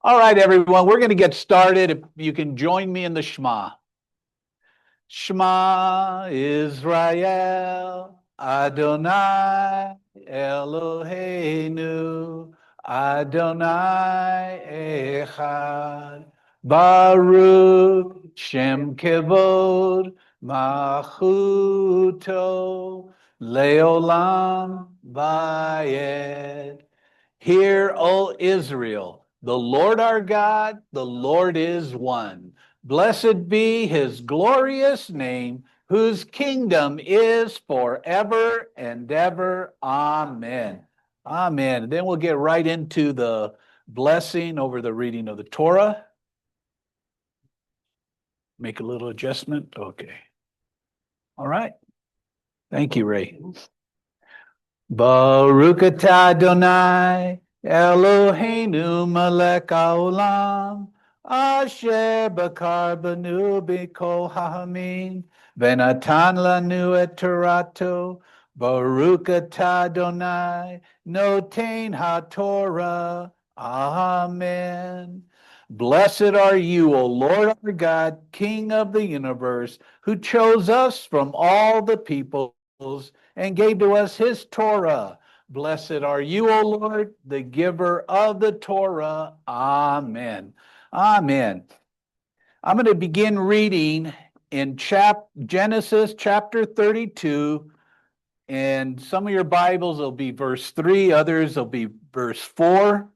All right, everyone, we're going to get started. If you can join me in the Shema. Shema Israel, Adonai Eloheinu, Adonai Echad, Baruch Shem Kevod, Machuto, Leolam Vayed. Hear, O Israel, the Lord our God, the Lord is one. Blessed be his glorious name, whose kingdom is forever and ever. Amen. Amen. And then we'll get right into the blessing over the reading of the Torah. Make a little adjustment. Okay. All right. Thank you, Ray. Baruch atah Adonai Eloheinu melech haolam asher bakar banu b'kol ha'amim v'natan lanu et torato. Baruch atah Adonai noten haTorah. Amen. Blessed are you, O Lord our God, King of the universe, who chose us from all the peoples and gave to us his Torah. Blessed are you, O Lord, the giver of the Torah. Amen. Amen. I'm going to begin reading in Genesis chapter 32, and some of your Bibles will be verse 3, others will be verse 4.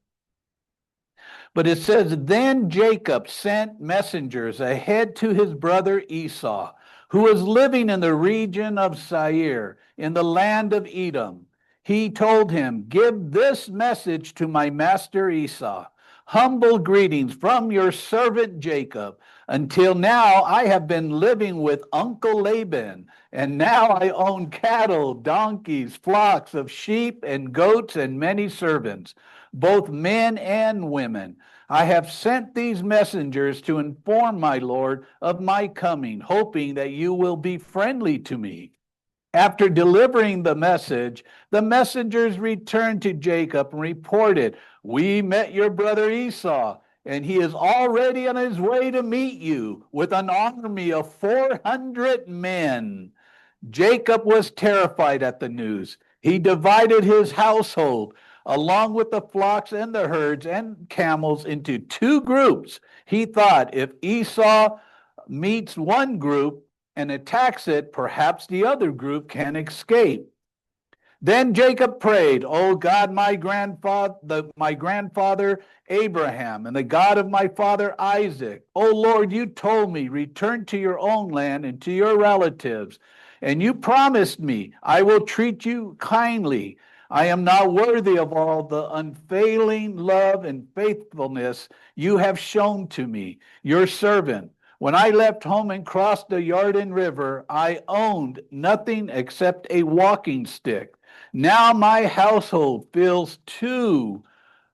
But it says, then Jacob sent messengers ahead to his brother Esau, who was living in the region of Seir, in the land of Edom. He told him, give this message to my master Esau. Humble greetings from your servant Jacob. Until now, I have been living with Uncle Laban, and now I own cattle, donkeys, flocks of sheep and goats, and many servants, both men and women. I have sent these messengers to inform my Lord of my coming, hoping that you will be friendly to me. After delivering the message, the messengers returned to Jacob and reported, we met your brother Esau, and he is already on his way to meet you with an army of 400 men. Jacob was terrified at the news. He divided his household, along with the flocks and the herds and camels, into two groups. He thought, if Esau meets one group and attacks it, perhaps the other group can escape. Then Jacob prayed, O God, my grandfather Abraham, and the God of my father Isaac, O Lord, you told me, return to your own land and to your relatives, and you promised me, I will treat you kindly. I am not worthy of all the unfailing love and faithfulness you have shown to me, your servant. When I left home and crossed the Jordan River, I owned nothing except a walking stick. Now my household fills two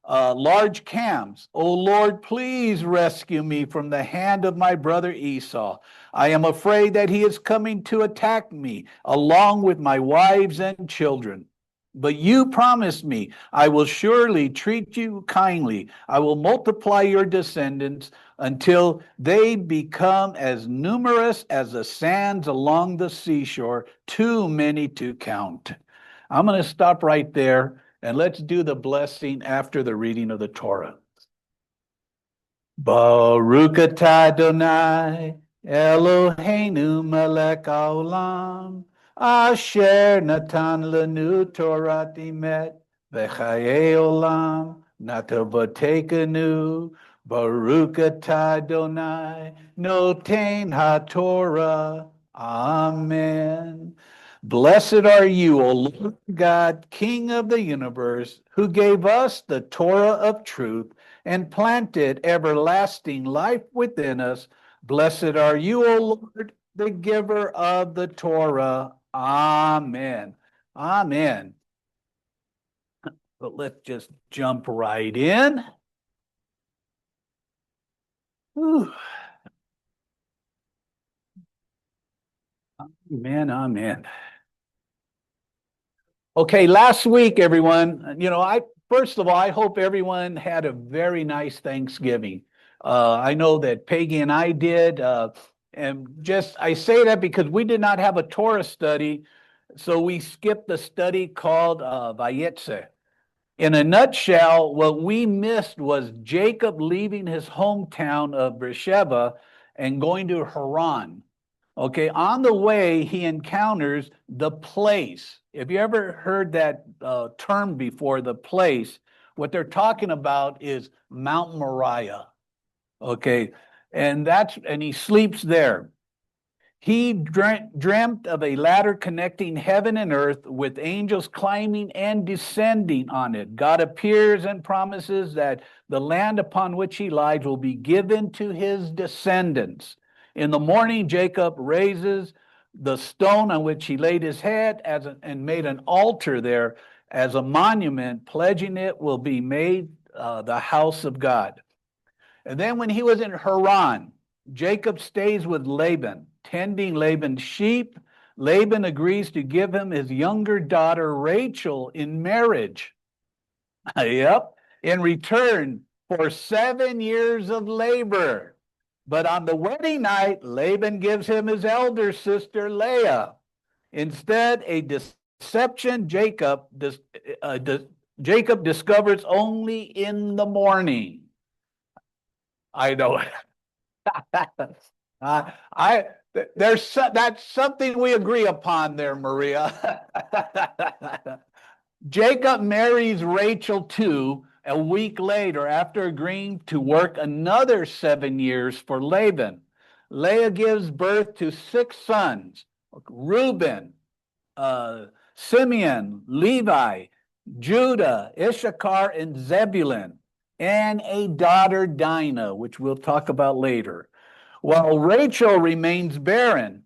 large camps. O Lord, please rescue me from the hand of my brother Esau. I am afraid that he is coming to attack me, along with my wives and children. But you promised me, I will surely treat you kindly. I will multiply your descendants until they become as numerous as the sands along the seashore, too many to count. I'm going to stop right there, and let's do the blessing after the reading of the Torah. Baruch atah Adonai Eloheinu melech haolam asher natan lanu Torat emet v'chayei olam natav Baruch atah Adonai noten haTorah. Amen. Blessed are you, O Lord God, King of the universe, who gave us the Torah of truth and planted everlasting life within us. Blessed are you, O Lord, the giver of the Torah. Amen. Amen. But let's just jump right in. Whew. Amen, amen. Okay, last week, everyone, first of all, I hope everyone had a very nice Thanksgiving. I know that Peggy and I did. And just, I say that because we did not have a Torah study, so we skipped the study called Vayishlach. In a nutshell, what we missed was Jacob leaving his hometown of Beersheba and going to Haran. Okay, on the way, he encounters the place. If you ever heard that term before, the place, what they're talking about is Mount Moriah. Okay, and he sleeps there. He dreamt of a ladder connecting heaven and earth with angels climbing and descending on it. God appears and promises that the land upon which he lies will be given to his descendants. In the morning, Jacob raises the stone on which he laid his head and made an altar there as a monument, pledging it will be made the house of God. And then when he was in Haran, Jacob stays with Laban, tending Laban's sheep. Laban agrees to give him his younger daughter Rachel in marriage. Yep, in return for 7 years of labor. But on the wedding night, Laban gives him his elder sister Leah. Instead, a deception Jacob discovers only in the morning. I know. That's something we agree upon there, Maria. Jacob marries Rachel too a week later after agreeing to work another 7 years for Laban. Leah gives birth to 6 sons: Reuben, Simeon, Levi, Judah, Issachar, and Zebulun, and a daughter, Dinah, which we'll talk about later. While Rachel remains barren,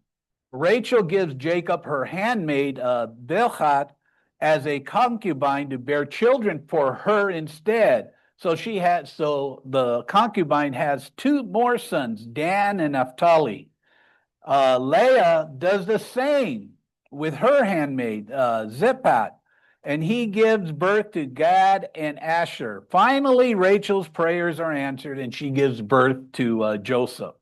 Rachel gives Jacob her handmaid, Bilhah, as a concubine to bear children for her instead. So the concubine has 2 more sons, Dan and Naphtali. Leah does the same with her handmaid, Zippat, and he gives birth to Gad and Asher. Finally, Rachel's prayers are answered, and she gives birth to Joseph.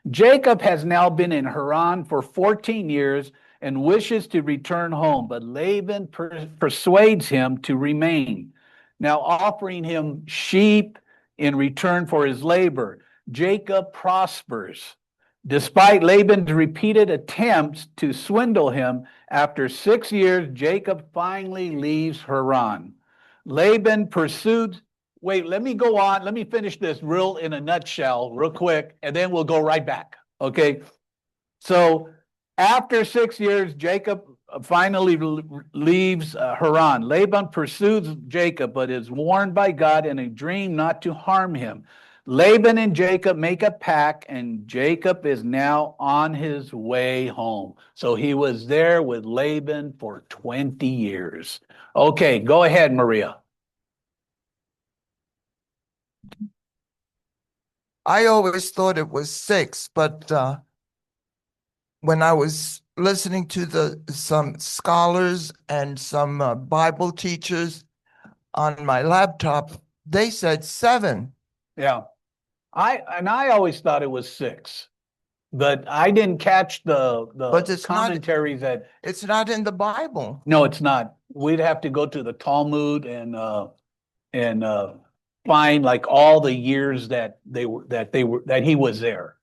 Jacob has now been in Haran for 14 years and wishes to return home, but Laban persuades him to remain, now offering him sheep in return for his labor. Jacob prospers. Despite Laban's repeated attempts to swindle him, after 6 years, Jacob finally leaves Haran. Laban pursued. Wait, let me go on. Let me finish this in a nutshell, real quick, and then we'll go right back. Okay. So after 6 years, Jacob finally leaves Haran. Laban pursues Jacob, but is warned by God in a dream not to harm him. Laban and Jacob make a pact, and Jacob is now on his way home. So he was there with Laban for 20 years. Okay, go ahead, Maria. I always thought it was 6, but when I was listening to some scholars and some Bible teachers on my laptop, they said 7. Yeah. I always thought it was 6, but I didn't catch the commentaries that it's not in the Bible. No, it's not. We'd have to go to the Talmud and find like all the years that he was there.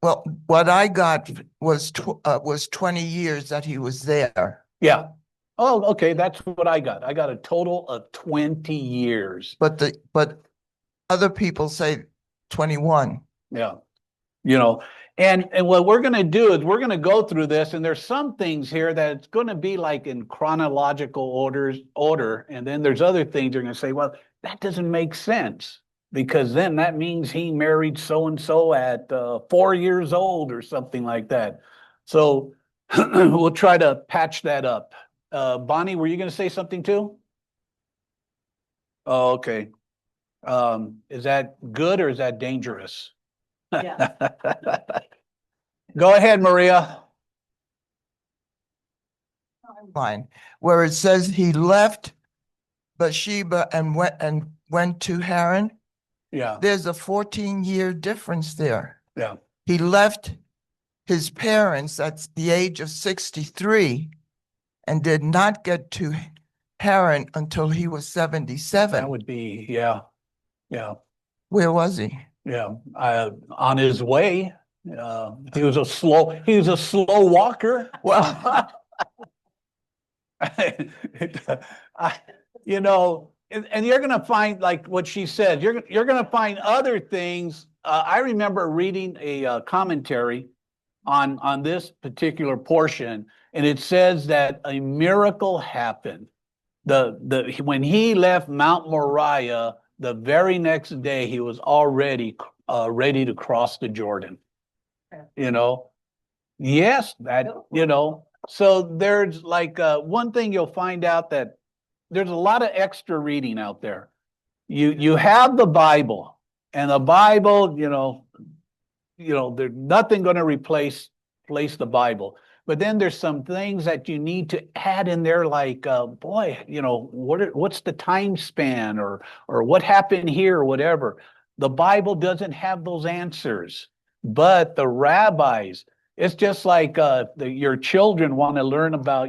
Well, what I got was 20 years that he was there. Yeah. Oh, okay. That's what I got. I got a total of 20 years. But other people say 21. Yeah. And what we're going to do is we're going to go through this, and there's some things here that it's going to be like in chronological order, and then there's other things you're going to say, well, that doesn't make sense, because then that means he married so-and-so at 4 years old or something like that. So we'll try to patch that up. Bonnie, were you going to say something too? Oh, okay. Is that good or is that dangerous? Yeah. Go ahead, Maria. Timeline where it says he left Bathsheba and went to Haran, Yeah. there's a 14-year difference there. Yeah. He left his parents at the age of 63 and did not get to Haran until he was 77. That would be, yeah. Yeah. Where was he? Yeah. On his way. He was a slow walker. Well, you know, and you're going to find, like what she said, you're going to find other things. I remember reading a commentary on this particular portion, and it says that a miracle happened. When he left Mount Moriah, the very next day he was already ready to cross the Jordan. You know, yes, that, you know. So there's like one thing you'll find out, that there's a lot of extra reading out there. You have the Bible, and the Bible, there's nothing going to replace the Bible. But then there's some things that you need to add in there, like, boy, what's the time span, or what happened here, or whatever. The Bible doesn't have those answers, but the rabbis, it's just like your children want to learn about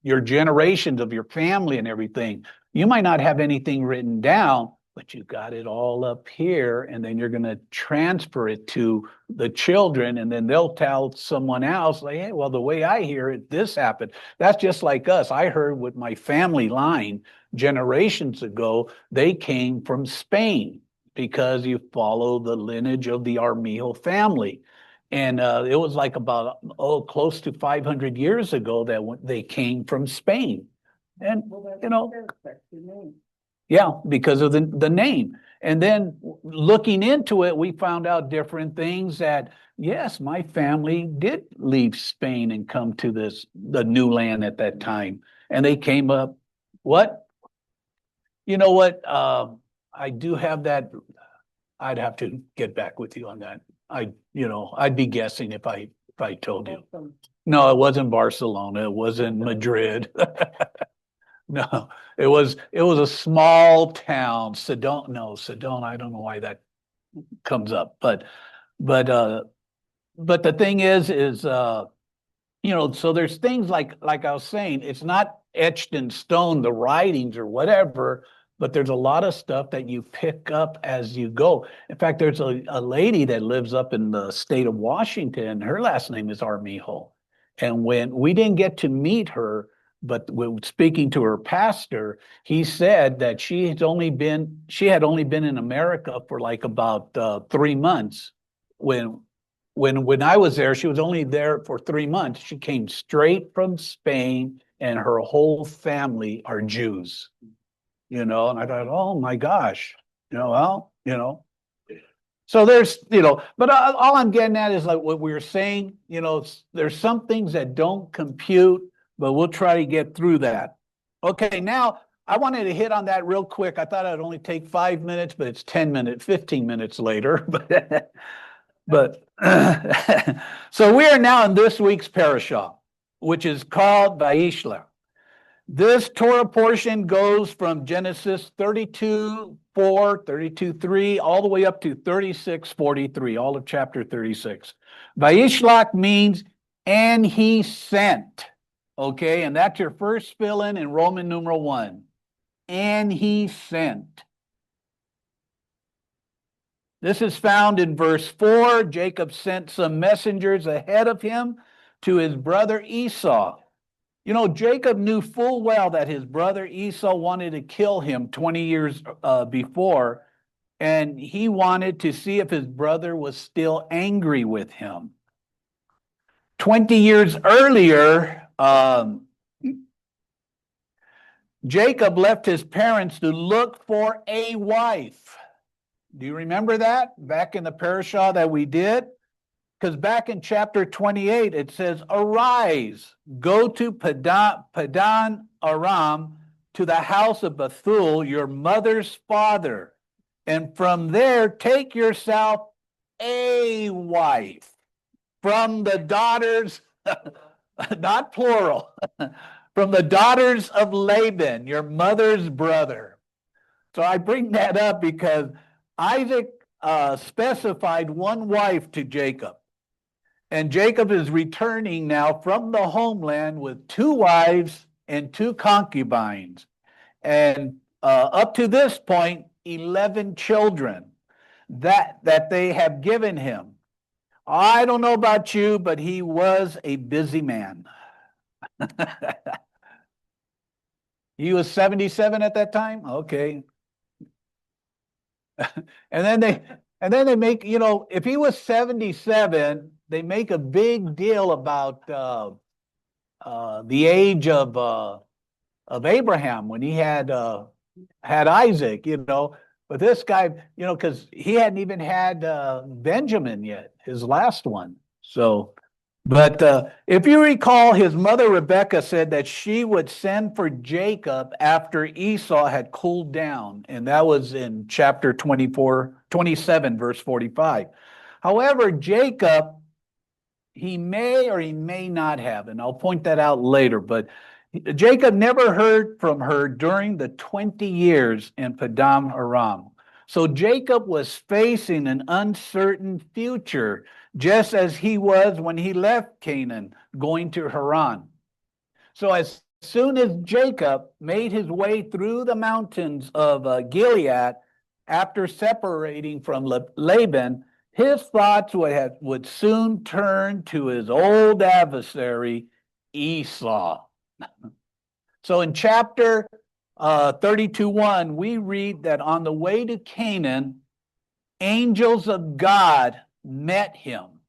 your generations of your family and everything. You might not have anything written down, but you got it all up here, and then you're going to transfer it to the children, and then they'll tell someone else, like, hey, well, the way I hear it, this happened. That's just like us. I heard with my family line generations ago, they came from Spain, because you follow the lineage of the Armijo family. And it was like about, close to 500 years ago that they came from Spain. And, yeah, because of the name. And then looking into it, we found out different things, that, yes, my family did leave Spain and come to the new land at that time. And they came up, what? You know what? I do have that. I'd have to get back with you on that. I'd be guessing if I told you. No, it wasn't Barcelona. It wasn't Madrid. No, it was a small town. Sedona. I don't know why that comes up, but the thing is, so there's things like I was saying, it's not etched in stone, the writings or whatever, but there's a lot of stuff that you pick up as you go. In fact, there's a lady that lives up in the state of Washington. Her last name is Armijo. And when we didn't get to meet her, but when speaking to her pastor, he said that she had only been in America for like about 3 months. When I was there, she was only there for 3 months. She came straight from Spain, and her whole family are Jews. And I thought, oh my gosh, so there's, but all I'm getting at is, like what we were saying, there's some things that don't compute, but we'll try to get through that. Okay, now I wanted to hit on that real quick. I thought I'd only take 5 minutes, but it's 15 minutes later. But so we are now in this week's parashah, which is called Vayishlach. This Torah portion goes from Genesis 32:4, 32:3, all the way up to 36:43, all of chapter 36. Vayishlach means, and he sent. Okay, and that's your first fill-in Roman numeral 1. And he sent. This is found in verse 4. Jacob sent some messengers ahead of him to his brother Esau. Jacob knew full well that his brother Esau wanted to kill him 20 years before, and he wanted to see if his brother was still angry with him. 20 years earlier, Jacob left his parents to look for a wife. Do you remember that back in the parashah that we did? Because back in chapter 28, it says, arise, go to Padan Aram, to the house of Bethuel, your mother's father, and from there take yourself a wife from the daughters, not plural, from the daughters of Laban, your mother's brother. So I bring that up because Isaac specified one wife to Jacob. And Jacob is returning now from the homeland with 2 wives and 2 concubines. And up to this point, 11 children that they have given him. I don't know about you, but he was a busy man. He was 77 at that time? Okay. And then they make, if he was 77, they make a big deal about the age of Abraham when he had Isaac, but this guy, because he hadn't even had Benjamin yet, his last one. So, but if you recall, his mother Rebecca said that she would send for Jacob after Esau had cooled down, and that was in chapter 27, verse 45. However, Jacob, he may or he may not have, and I'll point that out later, but Jacob never heard from her during the 20 years in Padam Aram. So Jacob was facing an uncertain future, just as he was when he left Canaan, going to Haran. So as soon as Jacob made his way through the mountains of Gilead, after separating from Laban, his thoughts would soon turn to his old adversary, Esau. So in chapter 32:1, we read that on the way to Canaan, angels of God met him.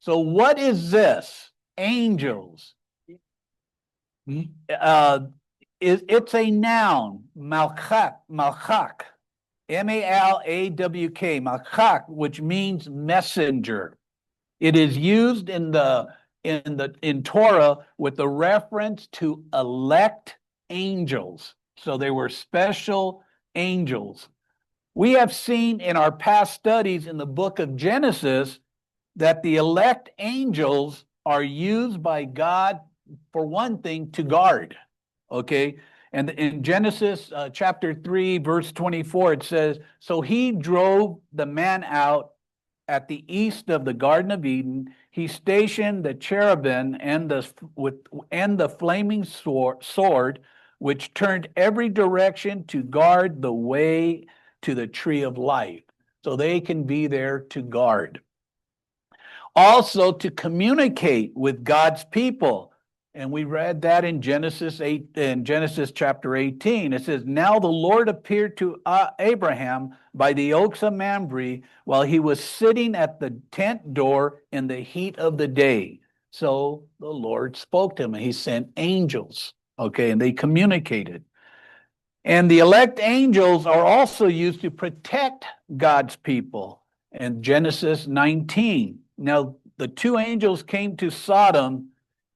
So what is this? Angels. It's a noun, malchak, M-A-L-A-W-K, malchak, which means messenger. It is used in Torah with the reference to elect angels. So they were special angels. We have seen in our past studies in the book of Genesis that the elect angels are used by God, for one thing, to guard. Okay? And in Genesis chapter 3, verse 24, it says, "So he drove the man out at the east of the Garden of Eden. He stationed the cherubim and the flaming sword, which turned every direction to guard the way to the tree of life." So they can be there to guard. Also to communicate with God's people. And we read that in Genesis chapter 18. It says, "Now the Lord appeared to Abraham by the oaks of Mamre while he was sitting at the tent door in the heat of the day." So the Lord spoke to him and he sent angels. Okay, and they communicated. And the elect angels are also used to protect God's people in Genesis 19. Now, the 2 angels came to Sodom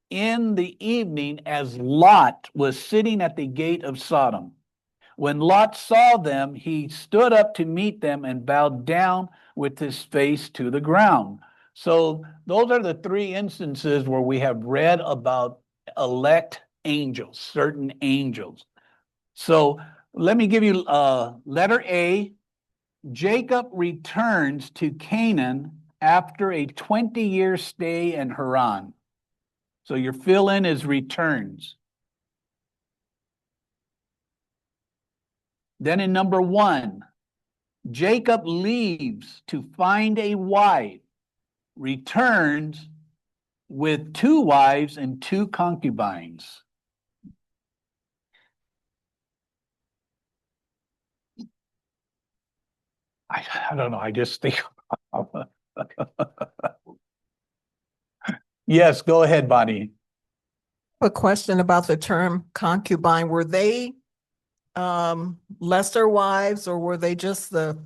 in the evening as Lot was sitting at the gate of Sodom. When Lot saw them, he stood up to meet them and bowed down with his face to the ground. So those are the 3 instances where we have read about elect angels, certain angels. So let me give you letter A. Jacob returns to Canaan after a 20-year stay in Haran. So your fill-in is returns. Then in number 1, Jacob leaves to find a wife, returns with 2 wives and 2 concubines. I don't know. I just think. Yes, go ahead, Bonnie. A question about the term concubine. Were they lesser wives, or were they just the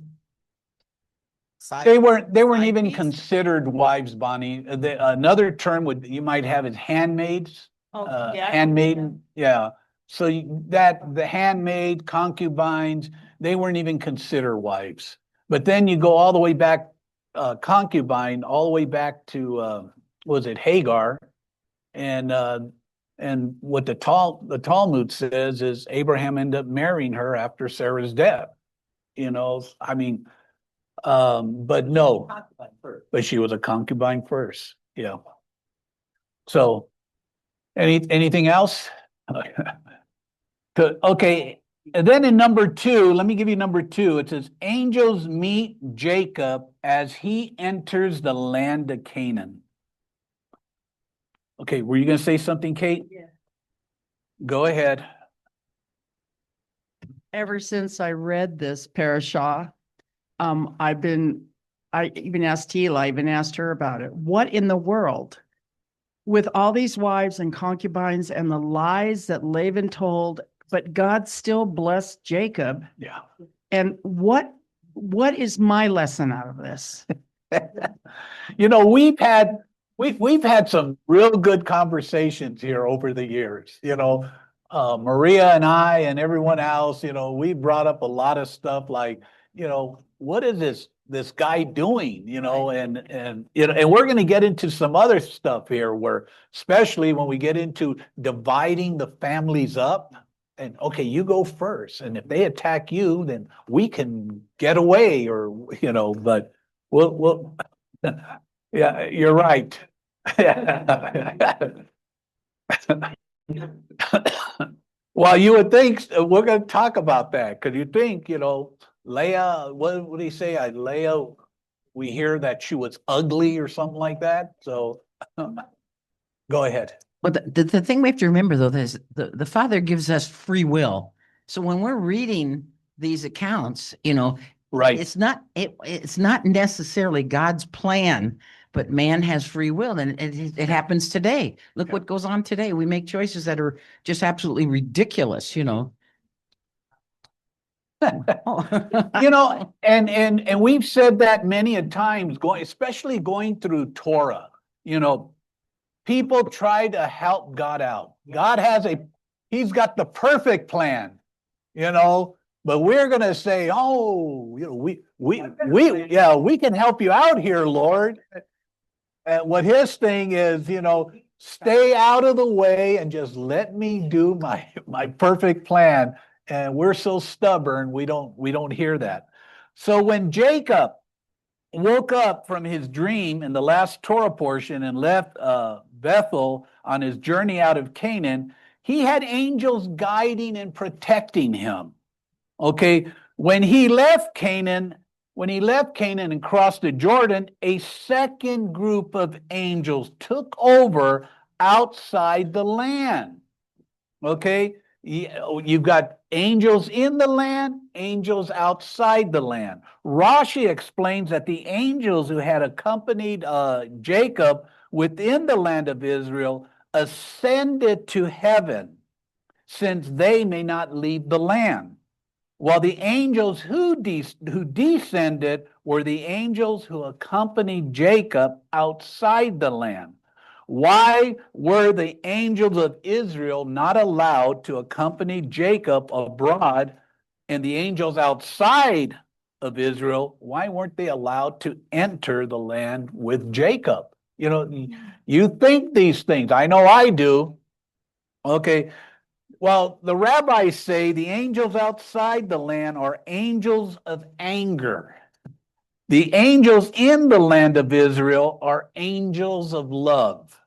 side? They weren't even piece? considered wives, Bonnie. Another term you might have is handmaids. Oh, yeah. Handmaiden, yeah. So the handmaid, concubines, they weren't even considered wives. But then you go all the way back, concubine, all the way back to was it Hagar, and And what the Talmud says is Abraham ended up marrying her after Sarah's death. I mean, but no, but she was a concubine first. Yeah. So, anything else? Okay. And then in number 2, let me give you number 2. It says, angels meet Jacob as he enters the land of Canaan. Okay, were you going to say something, Kate? Yeah. Go ahead. Ever since I read this parashah, I even asked Tila, I even asked her about it. What in the world, with all these wives and concubines and the lies that Laban told, but God still blessed Jacob? Yeah. And what is my lesson out of this? We've had some real good conversations here over the years. Maria and I and everyone else, we brought up a lot of stuff like, what is this guy doing? And we're going to get into some other stuff here where, especially when we get into dividing the families up. And okay, you go first, and if they attack you, then we can get away, or but we'll yeah, you're right. Well, you would think we're going to talk about that, because you think, Leah, what do you say? Leah, we hear that she was ugly or something like that. So go ahead. But the thing we have to remember, though, is the Father gives us free will. So when we're reading these accounts, Right. it's not necessarily God's plan, but man has free will, and it happens today. Look what goes on today. We make choices that are just absolutely ridiculous, And we've said that many a times, especially going through Torah, people try to help God out. God he's got the perfect plan, but we're going to say, oh, we can help you out here, Lord. And what his thing is, stay out of the way and just let me do my perfect plan. And we're so stubborn, we don't hear that. So when Jacob woke up from his dream in the last Torah portion and left Bethel on his journey out of Canaan, he had angels guiding and protecting him. Okay, when he left Canaan and crossed the Jordan, a second group of angels took over outside the land. Okay, you've got angels in the land, angels outside the land. Rashi explains that the angels who had accompanied Jacob within the land of Israel ascended to heaven, since they may not leave the land, while the angels who descended were the angels who accompanied Jacob outside the land. Why were the angels of Israel not allowed to accompany Jacob abroad, and the angels outside of Israel, why weren't they allowed to enter the land with Jacob? You think these things. I know I do. Okay. Well, the rabbis say the angels outside the land are angels of anger. The angels in the land of Israel are angels of love.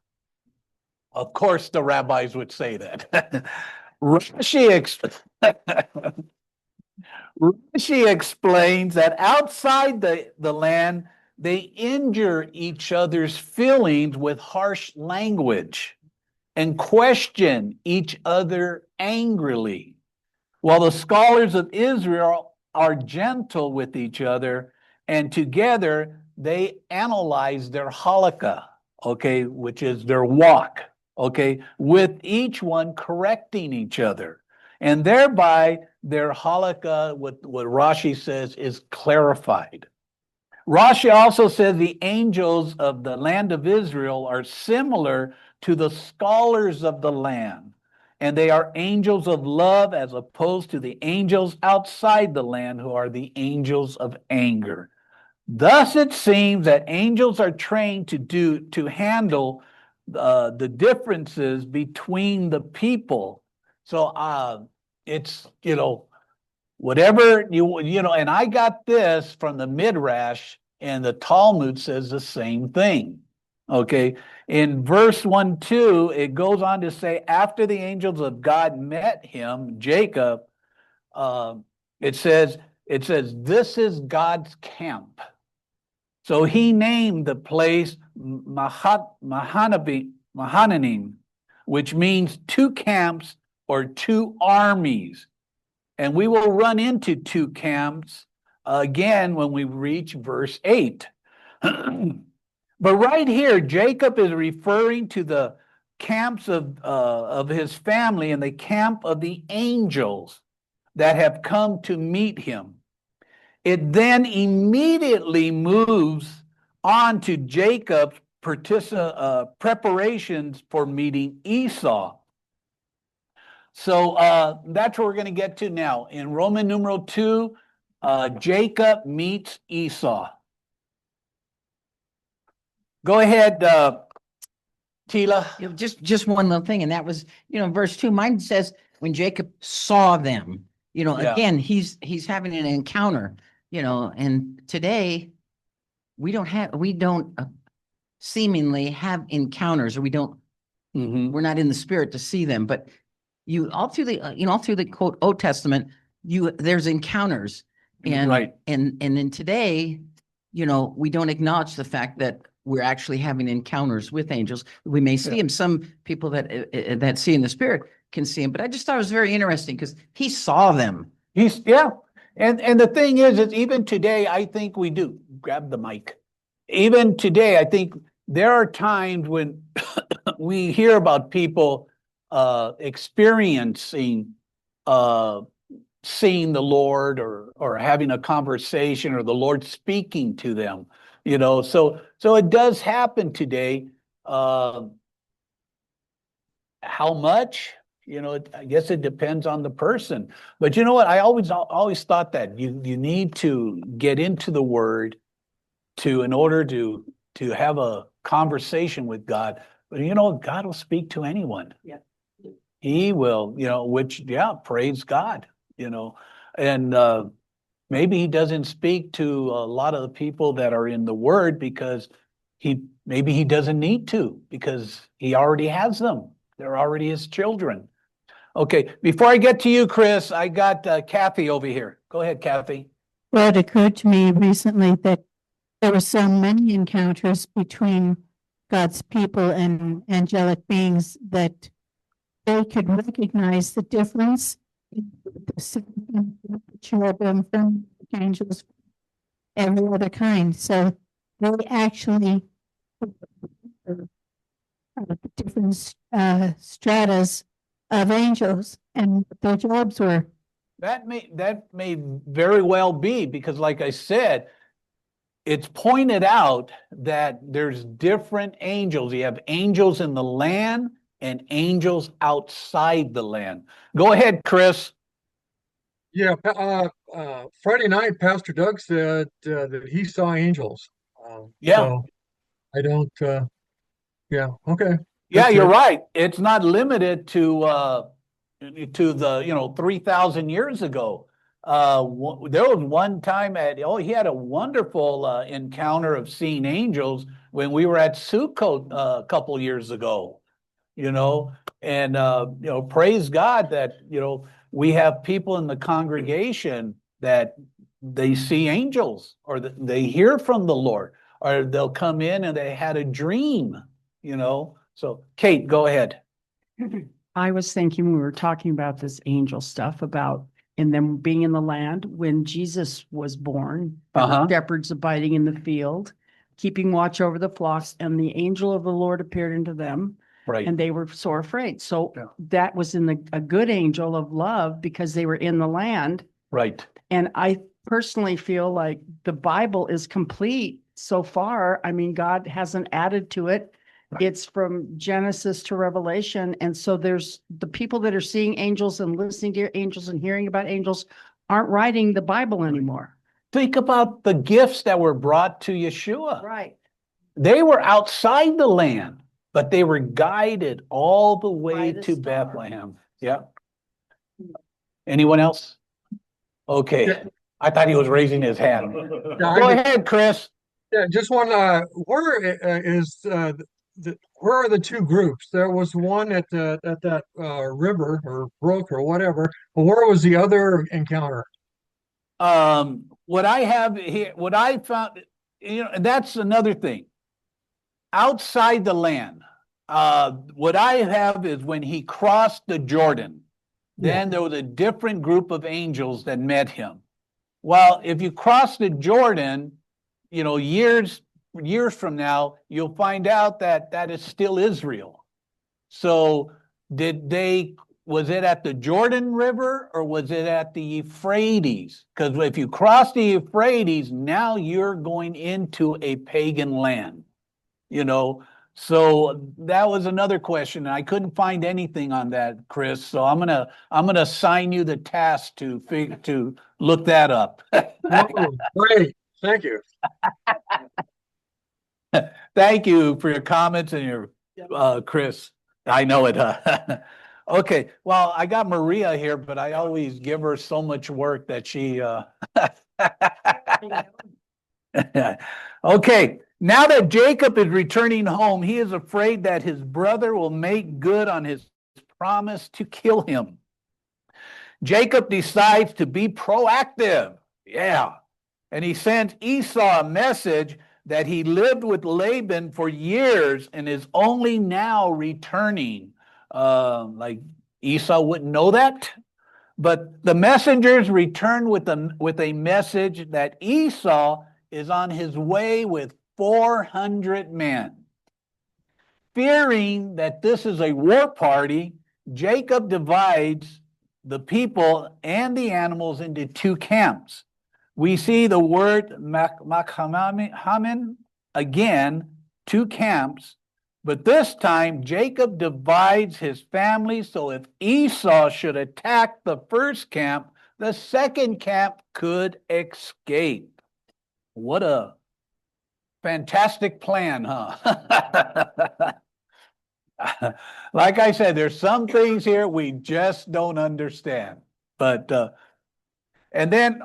Of course, the rabbis would say that. Rashi explains that outside the land, they injure each other's feelings with harsh language and question each other angrily, while the scholars of Israel are gentle with each other, and together they analyze their halakha, okay, which is their walk, okay, with each one correcting each other. And thereby their halakha, what Rashi says, is clarified. Rashi also says the angels of the land of Israel are similar to the scholars of the land, and they are angels of love as opposed to the angels outside the land, who are the angels of anger. Thus it seems that angels are trained to handle the differences between the people. So it's, whatever and I got this from the Midrash, and the Talmud says the same thing. Okay. In verse 1-2, it goes on to say, after the angels of God met him, Jacob, it says, this is God's camp. So he named the place Mahananim, which means two camps or two armies. And we will run into two camps again when we reach verse 8. But right here, Jacob is referring to the camps of his family and the camp of the angels that have come to meet him. It then immediately moves on to Jacob's preparations for meeting Esau. So that's what we're going to get to now. In Roman numeral 2, Jacob meets Esau. Go ahead, Tila. Just one little thing, and that was, verse 2, mine says when Jacob saw them, again, he's having an encounter, and today we don't seemingly have encounters, or we're not in the spirit to see them, but all through the quote Old Testament, there's encounters, and right. and then today, we don't acknowledge the fact that we're actually having encounters with angels. We may see them. Some people that see in the spirit can see him, but I just thought it was very interesting because he saw them. And the thing is even today, I think we do. Grab the mic. Even today, I think there are times when we hear about people experiencing seeing the Lord or having a conversation, or the Lord speaking to them. So it does happen today. How much? I guess it depends on the person. But you know what? I always thought that you need to get into the Word in order to have a conversation with God. But God will speak to anyone. Yeah. He will, praise God, and maybe he doesn't speak to a lot of the people that are in the Word because maybe he doesn't need to, because he already has them. They're already his children. Okay, before I get to you, Chris, I got Kathy over here. Go ahead, Kathy. Well, it occurred to me recently that there were so many encounters between God's people and angelic beings that they could recognize the difference in the cherubim from angels, every other kind. So they actually different stratas of angels and what their jobs were. That may very well be, because like I said, it's pointed out that there's different angels. You have angels in the land and angels outside the land. Go ahead, Chris. Yeah, Friday night, Pastor Doug said that he saw angels. So I don't. Yeah. Okay. Yeah, you're right. It's not limited to the 3,000 years ago. There was one time he had a wonderful encounter of seeing angels when we were at Sukkot a couple years ago. And praise God that we have people in the congregation that they see angels, or that they hear from the Lord, or they'll come in and they had a dream. So Kate, go ahead. I was thinking, we were talking about this angel stuff about, and them being in the land when Jesus was born, there were shepherds abiding in the field, keeping watch over the flocks, and the angel of the Lord appeared unto them. Right. And they were sore afraid. So that was a good angel of love, because they were in the land. Right. And I personally feel like the Bible is complete so far. I mean, God hasn't added to it. It's from Genesis to Revelation. And so there's the people that are seeing angels and listening to angels and hearing about angels aren't writing the Bible anymore. Think about the gifts that were brought to Yeshua. Right. They were outside the land. but they were guided all the way By the to star. Bethlehem. Yeah. Anyone else? Okay. Yeah. I thought he was raising his hand. Yeah, I Go did. ahead, Chris. Yeah, just one. Where are the two groups? There was one at that river or brook or whatever. But where was the other encounter? What I have here, what I found, that's another thing. Outside the land, what I have is when he crossed the Jordan, then there was a different group of angels that met him. Well, if you cross the Jordan, years from now, you'll find out that that is still Israel. So was it at the Jordan River or was it at the Euphrates? Because if you cross the Euphrates, now you're going into a pagan land, So that was another question. I couldn't find anything on that, Chris. So I'm gonna assign you the task to look that up. Oh, great. Thank you. Thank you for your comments and your Chris. I know it. Okay. Well, I got Maria here, but I always give her so much work that she Okay. Now that Jacob is returning home, he is afraid that his brother will make good on his promise to kill him. Jacob decides to be proactive. Yeah. And he sends Esau a message that he lived with Laban for years and is only now returning. Like Esau wouldn't know that. But the messengers return with a message that Esau is on his way with 400 men. Fearing that this is a war party, Jacob divides the people and the animals into two camps. We see the word makhamin again, two camps, but this time Jacob divides his family, so if Esau should attack the first camp, the second camp could escape. What a fantastic plan, huh? Like I said, there's some things here we just don't understand. But, and then,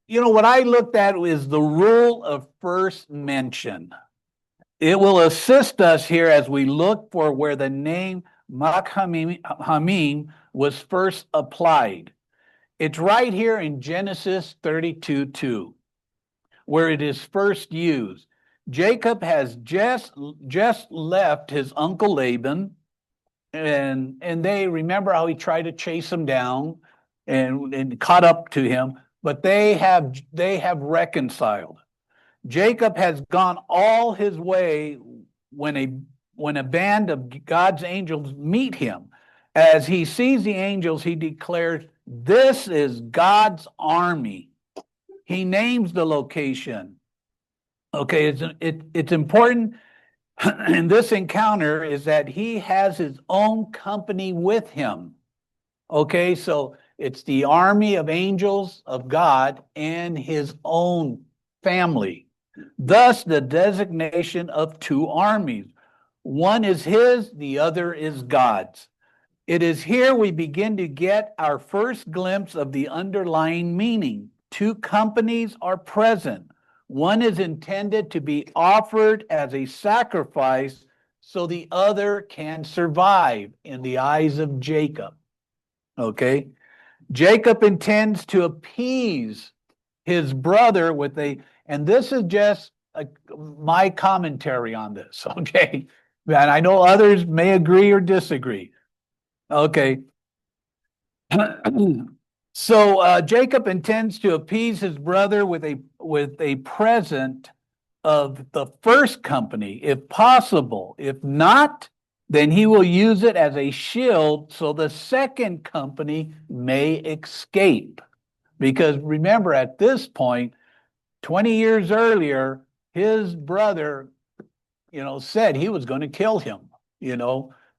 what I looked at is the rule of first mention. It will assist us here as we look for where the name Makhamim was first applied. It's right here in Genesis 32:2, where it is first used. Jacob has just left his uncle Laban, and they remember how he tried to chase him down and caught up to him, but they have reconciled. Jacob has gone all his way when a band of God's angels meet him. As he sees the angels, he declares, "This is God's army." He names the location. Okay, it's important in this encounter is that he has his own company with him. Okay, so it's the army of angels of God and his own family. Thus, the designation of two armies. One is his, the other is God's. It is here we begin to get our first glimpse of the underlying meaning. Two companies are present. One is intended to be offered as a sacrifice so the other can survive in the eyes of Jacob. Okay? Jacob intends to appease his brother with and this is just my commentary on this, okay? And I know others may agree or disagree. Okay. So Jacob intends to appease his brother with a present of the first company, if possible. If not, then he will use it as a shield so the second company may escape. Because remember, at this point, 20 years earlier, his brother, said he was going to kill him.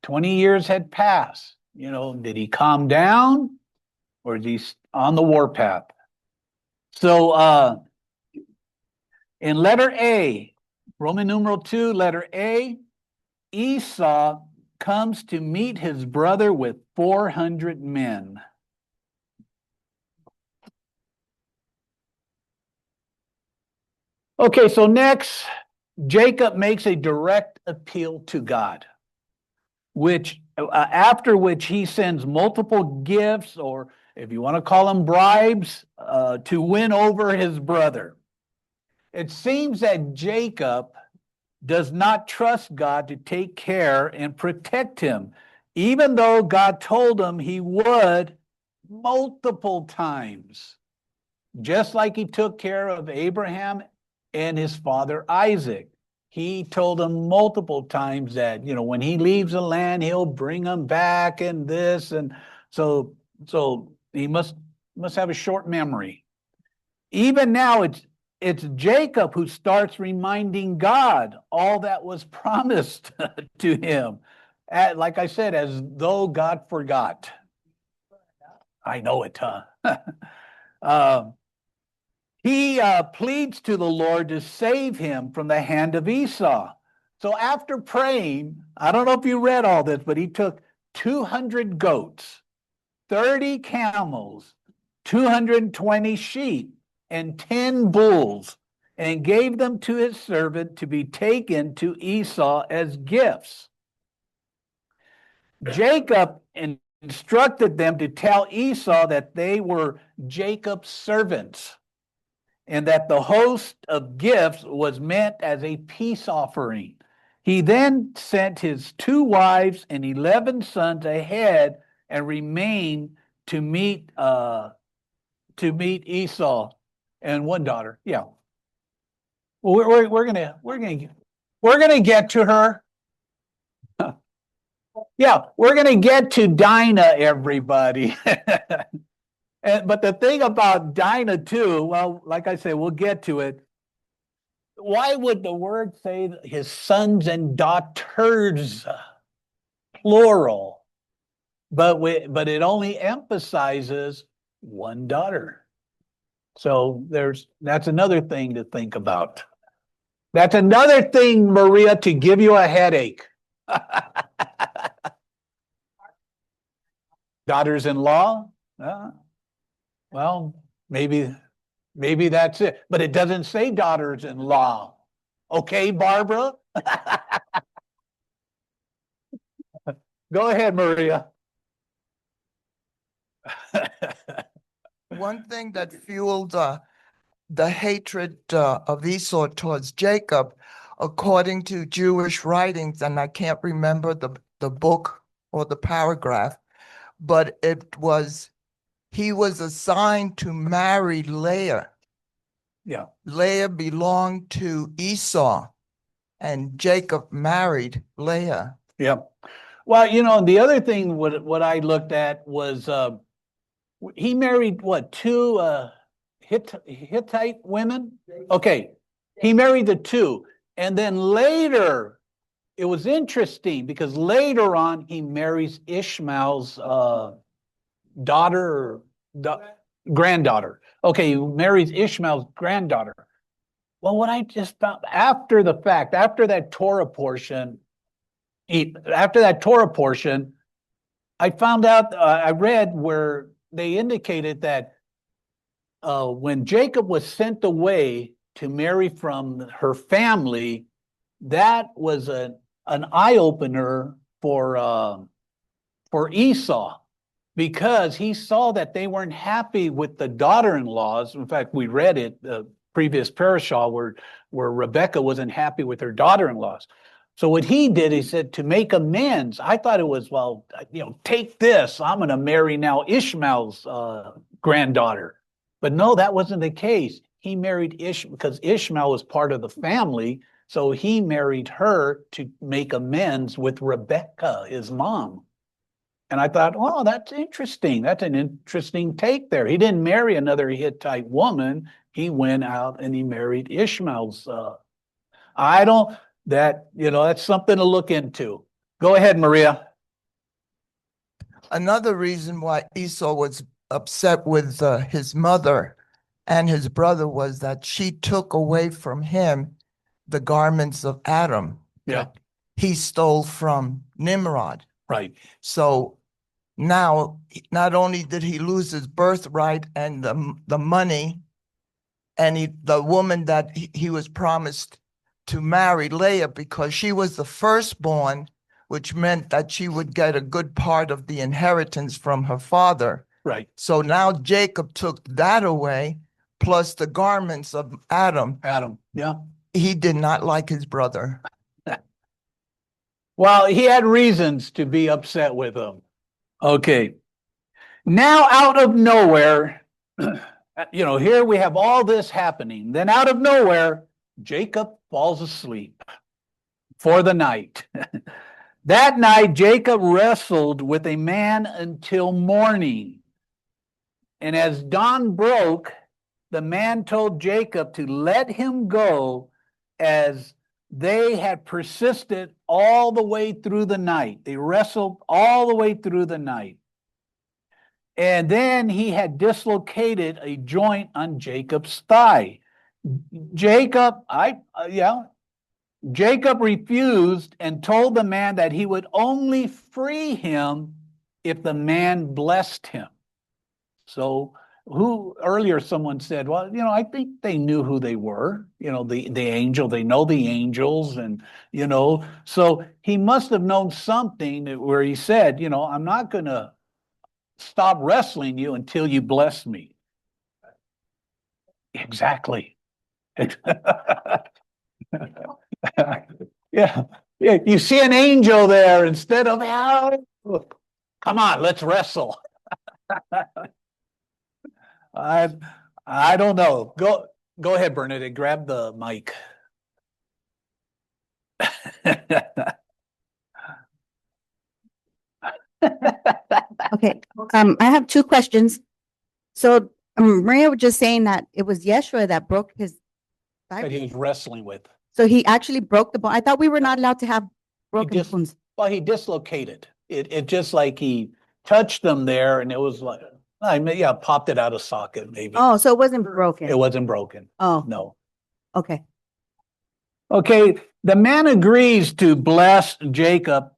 20 years had passed. Did he calm down? Or is he on the warpath? So in letter A, Roman numeral 2, letter A, Esau comes to meet his brother with 400 men. Okay, so next, Jacob makes a direct appeal to God, which after which he sends multiple gifts, or if you want to call them bribes, to win over his brother. It seems that Jacob does not trust God to take care and protect him, even though God told him he would multiple times, just like he took care of Abraham and his father Isaac. He told him multiple times that, when he leaves the land, he'll bring them back and this. And so he must have a short memory. Even now, it's Jacob who starts reminding God all that was promised to him. Like I said, as though God forgot. I know it, huh? He pleads to the Lord to save him from the hand of Esau. So after praying, I don't know if you read all this, but he took 200 goats, 30 camels, 220 sheep, and 10 bulls, and gave them to his servant to be taken to Esau as gifts. Jacob instructed them to tell Esau that they were Jacob's servants, and that the host of gifts was meant as a peace offering. He then sent his 2 wives and 11 sons ahead and remained to meet Esau and 1 daughter. Yeah. Well, we're gonna get to her. Yeah, we're gonna get to Dinah, everybody. But the thing about Dinah too, well, like I say, we'll get to it. Why would the word say his sons and daughters, plural? But it only emphasizes 1 daughter. So that's another thing to think about. That's another thing, Maria, to give you a headache. Daughters-in-law? Well, maybe that's it. But it doesn't say daughters-in-law. Okay, Barbara? Go ahead, Maria. One thing that fueled the hatred of Esau towards Jacob, according to Jewish writings, and I can't remember the book or the paragraph, but he was assigned to marry Leah. Yeah. Leah belonged to Esau, and Jacob married Leah. Yeah. Well, the other thing what I looked at was he married 2 Hittite women? Okay. He married the 2. And then later, it was interesting because later on he marries Ishmael's granddaughter. Okay, he marries Ishmael's granddaughter. Well, what I just found after the fact, after that Torah portion, I found out, I read where they indicated that when Jacob was sent away to marry from her family, that was an eye-opener for Esau, because he saw that they weren't happy with the daughter-in-laws. In fact, we read it, the previous parashah, where Rebecca wasn't happy with her daughter-in-laws. So what he did, he said, to make amends, I thought it was, take this, I'm going to marry now Ishmael's granddaughter. But no, that wasn't the case. He married Ishmael because Ishmael was part of the family. So he married her to make amends with Rebecca, his mom. And I thought, oh, that's interesting. That's an interesting take there. He didn't marry another Hittite woman. He went out and he married Ishmael's. That's something to look into. Go ahead, Maria. Another reason why Esau was upset with his mother and his brother was that she took away from him the garments of Adam. Yeah. he stole from Nimrod. Right. So now, not only did he lose his birthright and the money, and the woman that he was promised to marry, Leah, because she was the firstborn, which meant that she would get a good part of the inheritance from her father. Right. So now Jacob took that away, plus the garments of Adam. Adam. Yeah. He did not like his brother. Well, he had reasons to be upset with him. Okay. Now, out of nowhere, here we have all this happening. Then out of nowhere, Jacob falls asleep for the night. That night, Jacob wrestled with a man until morning. And as dawn broke, the man told Jacob to let him go, as they had persisted all the way through the night. They wrestled all the way through the night. And then he had dislocated a joint on Jacob's thigh. Jacob refused and told the man that he would only free him if the man blessed him. So earlier someone said, well, I think they knew who they were, the angel, they know the angels, and, so he must have known something where he said, I'm not going to stop wrestling you until you bless me. Exactly. Yeah. You see an angel there instead of, come on, let's wrestle. I don't know. Go ahead, Bernadette. Grab the mic. Okay. I have two questions. So Maria was just saying that it was Yeshua that broke his That he was wrestling with. So he actually broke the bone. I thought we were not allowed to have broken bones. Well, he dislocated. It just like he touched them there, and it was like, popped it out of socket, maybe. Oh, so it wasn't broken. It wasn't broken. Oh, No. okay. Okay, the man agrees to bless Jacob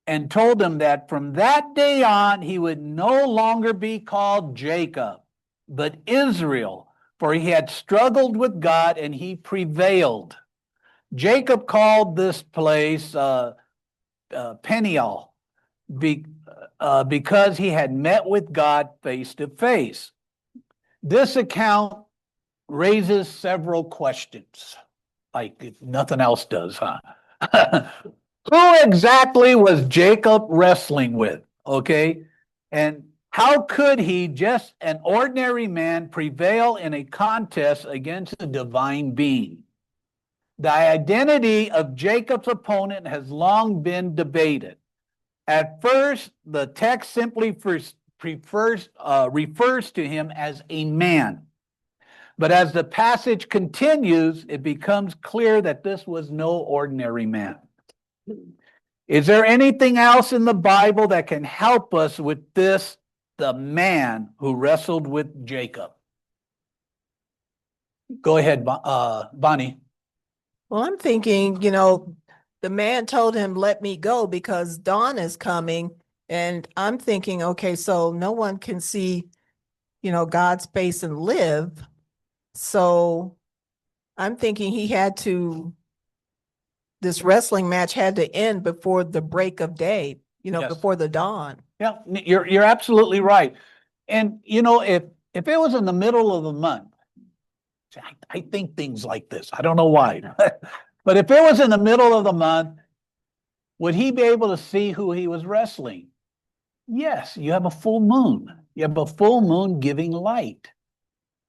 and told him that from that day on, he would no longer be called Jacob, but Israel, for he had struggled with God and he prevailed. Jacob called this place Peniel, because he had met with God face to face. This account raises several questions, like nothing else does, huh? Who exactly was Jacob wrestling with? Okay. And how could he, just an ordinary man, prevail in a contest against a divine being? The identity of Jacob's opponent has long been debated. At first, the text simply refers to him as a man. But as the passage continues, it becomes clear that this was no ordinary man. Is there anything else in the Bible that can help us with this, the man who wrestled with Jacob? Go ahead, Bonnie. Well, I'm thinking, the man told him, let me go because dawn is coming. And I'm thinking, okay, so no one can see, God's face and live. So I'm thinking this wrestling match had to end before the break of day, Yes. before the dawn. Yeah, you're absolutely right. And if it was in the middle of the month, I think things like this. I don't know why. But if it was in the middle of the month, would he be able to see who he was wrestling? Yes, you have a full moon. You have a full moon giving light.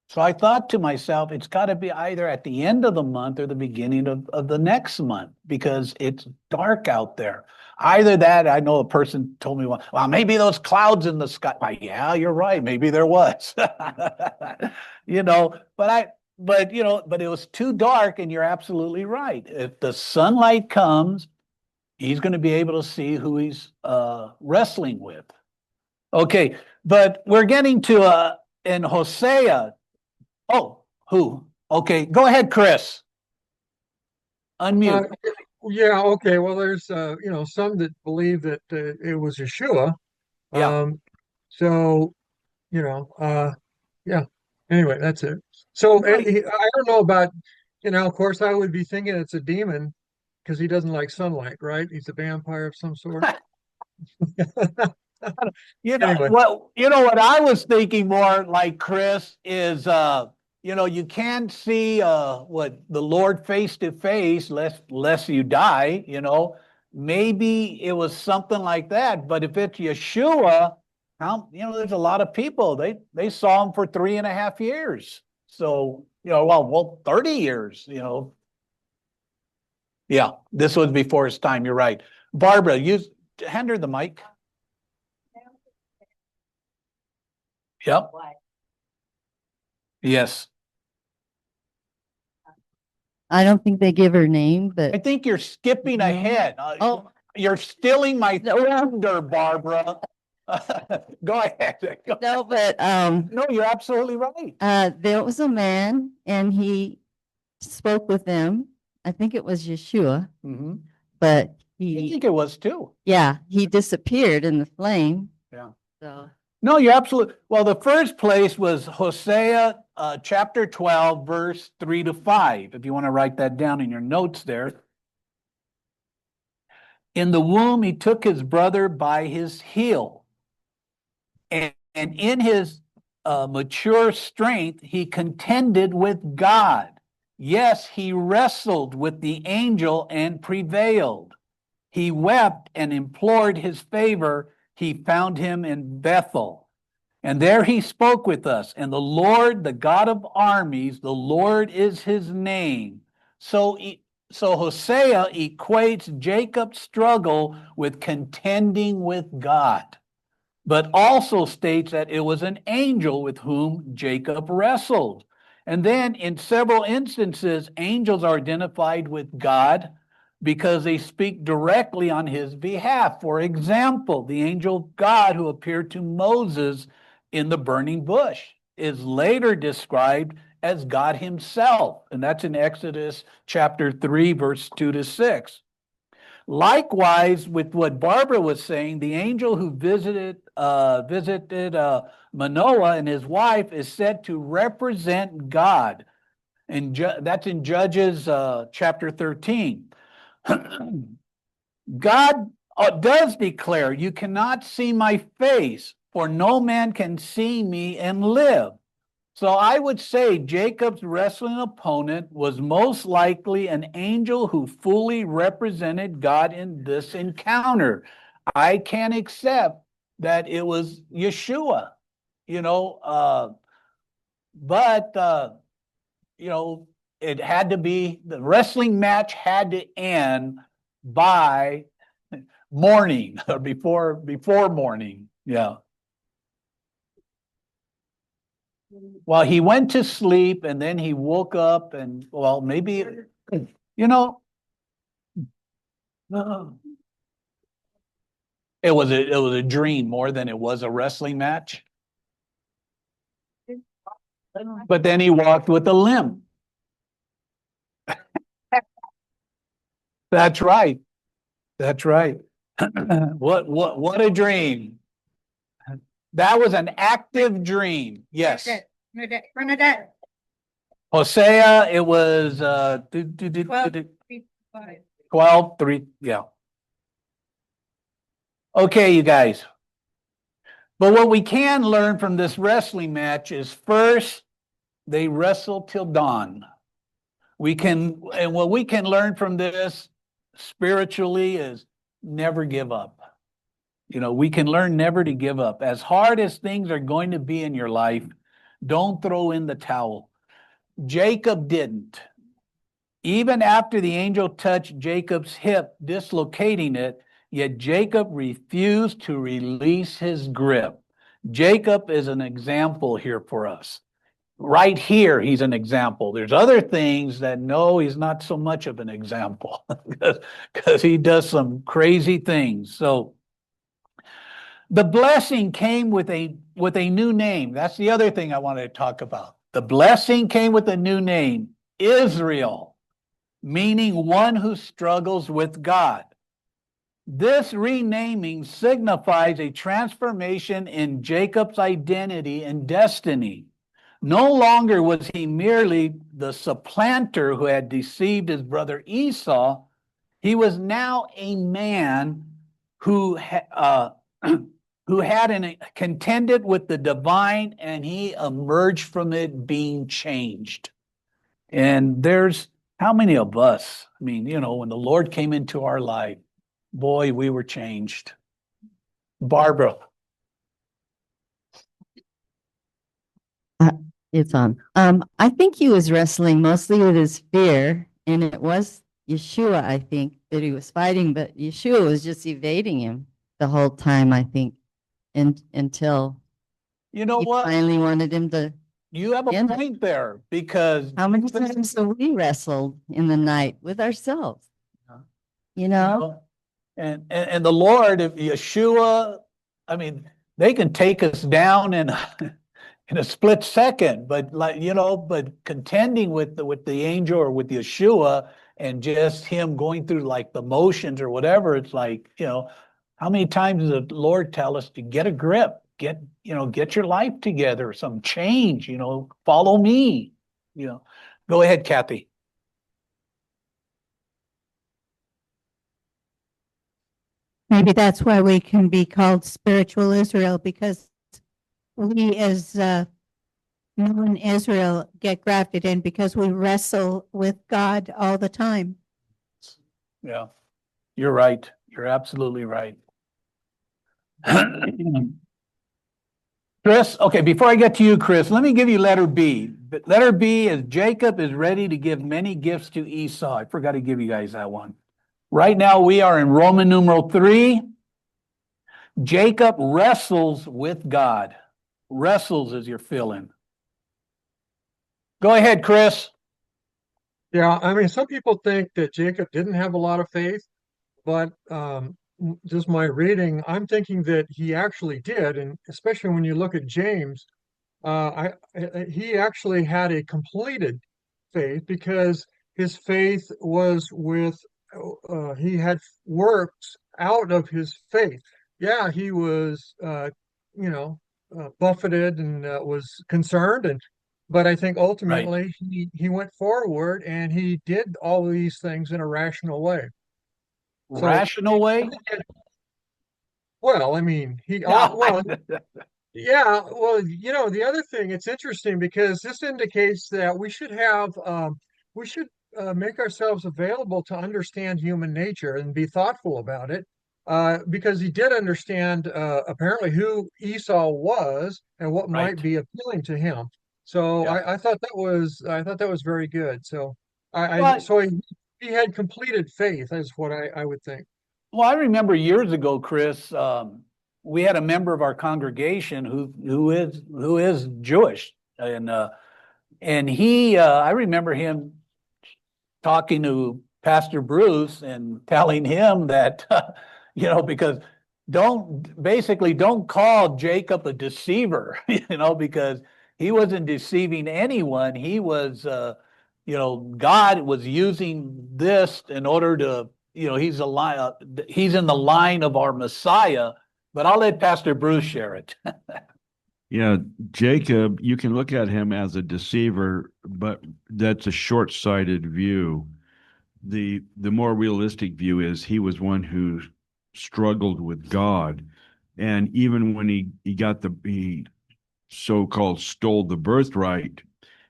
So I thought to myself, it's got to be either at the end of the month or the beginning of the next month, because it's dark out there. Either that, I know a person told me, well, maybe those clouds in the sky. Well, yeah, you're right. Maybe there was, but it was too dark, and you're absolutely right. If the sunlight comes, he's going to be able to see who he's wrestling with. Okay, but we're getting to in Hosea. Oh, who? Okay, go ahead, Chris. Unmute. Yeah, okay. Well, there's some that believe that it was Yeshua. Yeah. So yeah. Anyway, that's it. So Right. I don't know about, of course, I would be thinking it's a demon because he doesn't like sunlight, right? He's a vampire of some sort. Anyway, What I was thinking more like Chris is you can't see what the Lord face to face lest you die, Maybe it was something like that. But if it's Yeshua, there's a lot of people. They saw him for 3.5 years. So, 30 years, Yeah, this was before his time. You're right. Barbara, hand her the mic. Yep. Yes. I don't think they give her name, I but think you're skipping ahead. oh, You're stealing my No, well- thunder, Barbara. Go ahead. no, but No, you're absolutely right. there was a man and he spoke with them. I think it was Yeshua, Mhm. but I he, think it was too. yeah, he disappeared in the flame. Yeah. So No, you're absolutely. Well, the first place was Hosea chapter 12, verse 3-5. If you want to write that down in your notes there. In the womb, he took his brother by his heel. And in his mature strength, he contended with God. Yes, he wrestled with the angel and prevailed. He wept and implored his favor. He found him in Bethel. And there he spoke with us. And the Lord, the God of armies, the Lord is his name. So Hosea equates Jacob's struggle with contending with God, but also states that it was an angel with whom Jacob wrestled. And then in several instances, angels are identified with God because they speak directly on his behalf. For example, the angel of God who appeared to Moses in the burning bush is later described as God himself, and that's in Exodus chapter 3, verse 2-6. Likewise, with what Barbara was saying, the angel who visited Manoah and his wife is said to represent God, and that's in Judges chapter 13. God does declare, "You cannot see my face, for no man can see me and live." So I would say Jacob's wrestling opponent was most likely an angel who fully represented God in this encounter. I can't accept that it was Yeshua, but it had to be, the wrestling match had to end by morning or before morning. Yeah. Well, he went to sleep and then he woke up and, well, maybe, it was a dream more than it was a wrestling match. But then he walked with a limp. That's right. That's right. What a dream. That was an active dream. Yes. Bernadette. Hosea, it was 12, 3. Yeah. Okay, you guys. But what we can learn from this wrestling match is, first, they wrestled till dawn. And what we can learn from this spiritually is never give up. We can learn never to give up. As hard as things are going to be in your life, don't throw in the towel. Jacob didn't. Even after the angel touched Jacob's hip, dislocating it, yet Jacob refused to release his grip. Jacob is an example here for us. Right here, he's an example. There's other things that, no, he's not so much of an example because he does some crazy things. So the blessing came with a new name. That's the other thing I wanted to talk about. The blessing came with a new name, Israel. meaning one who struggles with God. This renaming signifies a transformation in Jacob's identity and destiny. No longer was he merely the supplanter who had deceived his brother Esau. He was now a man who who had contended with the divine, and he emerged from it being changed. And there's how many of us? I mean, when the Lord came into our life, boy, we were changed. Barbara. It's on. I think he was wrestling mostly with his fear, and it was Yeshua, I think, that he was fighting, but Yeshua was just evading him the whole time, I think, until You know he what? finally wanted him to. You have a end it. point there, because How many times have we wrestled in the night with ourselves? You know? and the Lord, if Yeshua, I mean, they can take us down in in a split second, but but contending with the angel or with Yeshua, and just him going through like the motions or whatever, it's like, how many times does the Lord tell us to get a grip, get your life together, some change, follow me, Go ahead, Kathy. Maybe that's why we can be called spiritual Israel, because we as known Israel get grafted in because we wrestle with God all the time. Yeah, you're right. You're absolutely right. Chris, okay, before I get to you, Chris, let me give you letter B. Letter B is Jacob is ready to give many gifts to Esau. I forgot to give you guys that one. Right now we are in Roman numeral 3. Jacob wrestles with God. Wrestles is your fill-in. Go ahead, Chris. Yeah, I mean, some people think that Jacob didn't have a lot of faith, but just my reading, I'm thinking that he actually did, and especially when you look at James, he actually had a completed faith, because his faith was with he had works out of his faith. Yeah, he was buffeted and was concerned, but I think ultimately he went forward and he did all these things in a rational way. So, Rational way? well, I mean, yeah, well, the other thing, it's interesting because this indicates that we should make ourselves available to understand human nature and be thoughtful about it, because he did understand apparently who Esau was and what might Right. be appealing to him. So Yeah. I thought that was very good. So But- so he had completed faith, is what I would think. Well, I remember years ago, Chris, we had a member of our congregation who is Jewish, and he I remember him talking to Pastor Bruce and telling him that because don't call Jacob a deceiver, because he wasn't deceiving anyone. He was God was using this in order to he's in the line of our Messiah. But I'll let Pastor Bruce share it. Yeah, Jacob, you can look at him as a deceiver, but that's a short-sighted view. The more realistic view is he was one who struggled with God. And even when he so-called stole the birthright,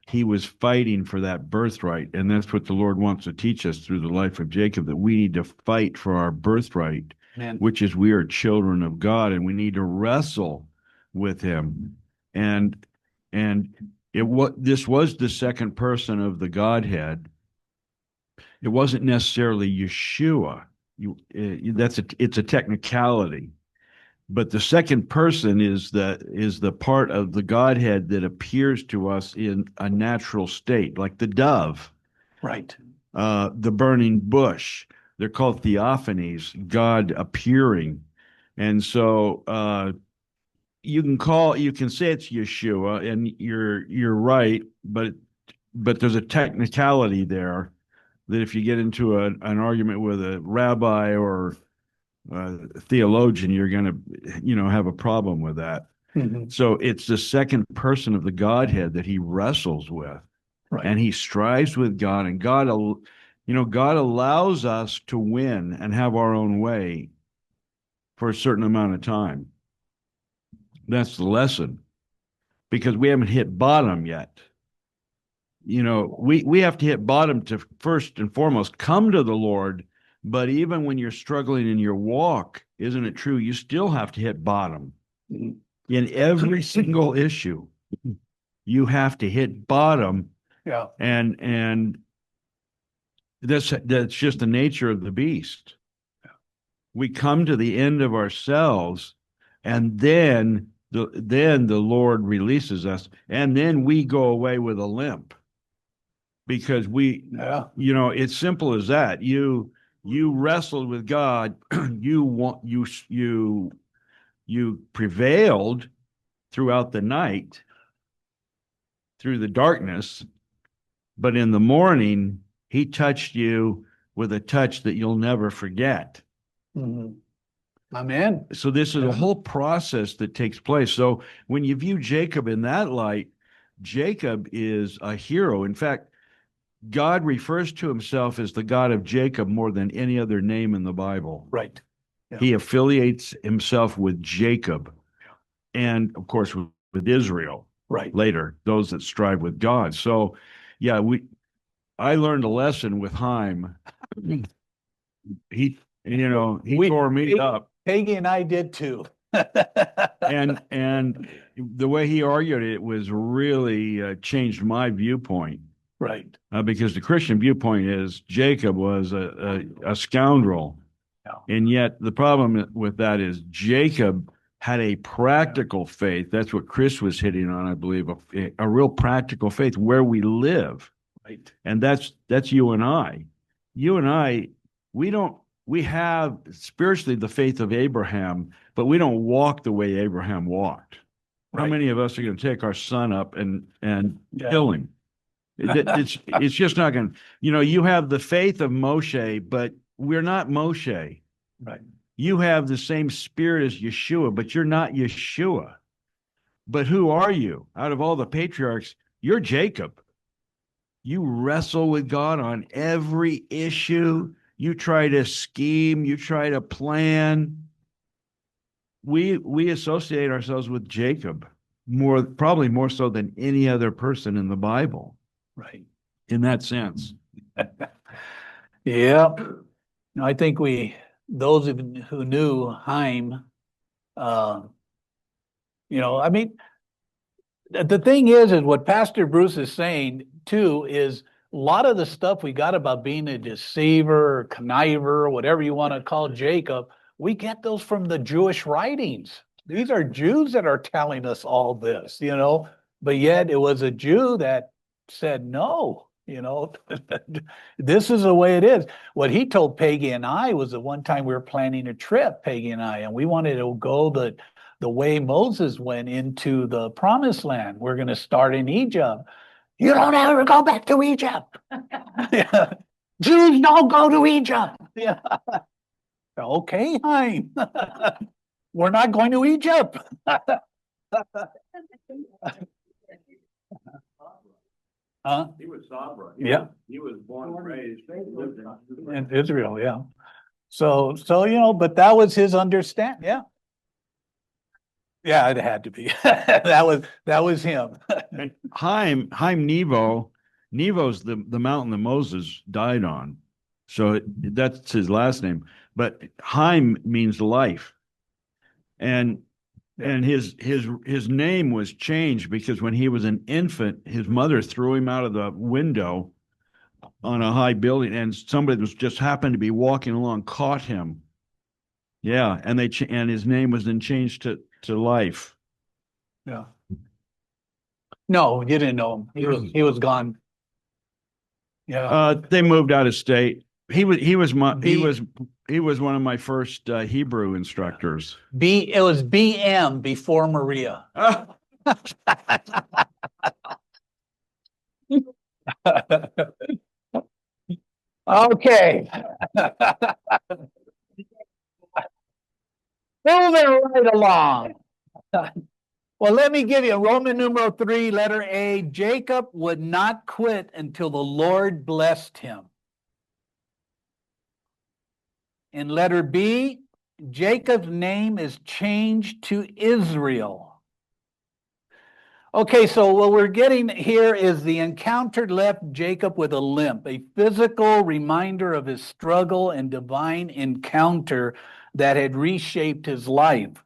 he was fighting for that birthright. And that's what the Lord wants to teach us through the life of Jacob, that we need to fight for our birthright, which is we are children of God, and we need to wrestle with him. And this was the second person of the Godhead. It wasn't necessarily Yeshua. It's a technicality. But the second person is the part of the Godhead that appears to us in a natural state, like the dove, Right? The burning bush. They're called theophanies, God appearing, and so you can say it's Yeshua, and you're right, but there's a technicality there that if you get into an argument with a rabbi or a theologian, you're going to, have a problem with that. Mhm. So it's the second person of the Godhead that he wrestles with. Right. And he strives with God, and God allows us to win and have our own way for a certain amount of time. That's the lesson, because we haven't hit bottom yet. We have to hit bottom to first and foremost come to the Lord. But even when you're struggling in your walk, isn't it true? You still have to hit bottom Mhm. in every single issue. You have to hit bottom. Yeah. And that's just the nature of the beast. We come to the end of ourselves, and then the Lord releases us, and then we go away with a limp, because it's simple as that. You wrestled with God, you prevailed throughout the night, through the darkness, but in the morning he touched you with a touch that you'll never forget. Mhm. Amen. So this is a whole process that takes place. So when you view Jacob in that light, Jacob is a hero. In fact, God refers to himself as the God of Jacob more than any other name in the Bible. Right. Yeah. He affiliates himself with Jacob, and of course with Israel. Right. Later, those that strive with God. So, yeah, I learned a lesson with Haim. He tore me up. Peggy and I did too. and the way he argued it was really changed my viewpoint. Right. Because the Christian viewpoint is Jacob was a scoundrel. Yeah. And yet the problem with that is Jacob had a practical faith. That's what Chris was hitting on, I believe, a real practical faith where we live. Right. And that's you and I. You and I, we have spiritually the faith of Abraham, but we don't walk the way Abraham walked. Right. How many of us are going to take our son up and kill him? It's just not going to, you have the faith of Moshe, but we're not Moshe. Right. You have the same spirit as Yeshua, but you're not Yeshua. But who are you? Out of all the patriarchs, you're Jacob. You wrestle with God on every issue. You try to scheme, you try to plan. We associate ourselves with Jacob probably more so than any other person in the Bible. Right. In that sense. Yeah. I think those who knew Haim, the thing is what Pastor Bruce is saying too is a lot of the stuff we got about being a deceiver or conniver, whatever you want to call Jacob, we get those from the Jewish writings. These are Jews that are telling us all this, but yet it was a Jew that said, no, this is the way it is. What he told Peggy and I was the one time we were planning a trip, Peggy and I, and we wanted to go the way Moses went into the promised land. We're going to start in Egypt. You don't ever go back to Egypt. Yeah. Jews don't go to Egypt. Yeah. Okay, Haim. We're not going to Egypt. Huh? He was Sabra. Yeah. He was born and raised In Israel, yeah. So but that was his understanding. Yeah. Yeah, it had to be. that was him. And Haim Nevo's the mountain that Moses died on. So that's his last name. But Haim means life. And his name was changed because when he was an infant, his mother threw him out of the window on a high building, and somebody was just happened to be walking along, caught him. Yeah, and and his name was then changed to life. Yeah. No, you didn't know him. He was gone. Yeah. They moved out of state. He was one of my first Hebrew instructors. It was BM before Maria. Okay. Moving right along. Well, let me give you Roman numeral 3, letter A. Jacob would not quit until the Lord blessed him. In letter B, Jacob's name is changed to Israel. Okay, so what we're getting here is the encounter left Jacob with a limp, a physical reminder of his struggle and divine encounter that had reshaped his life.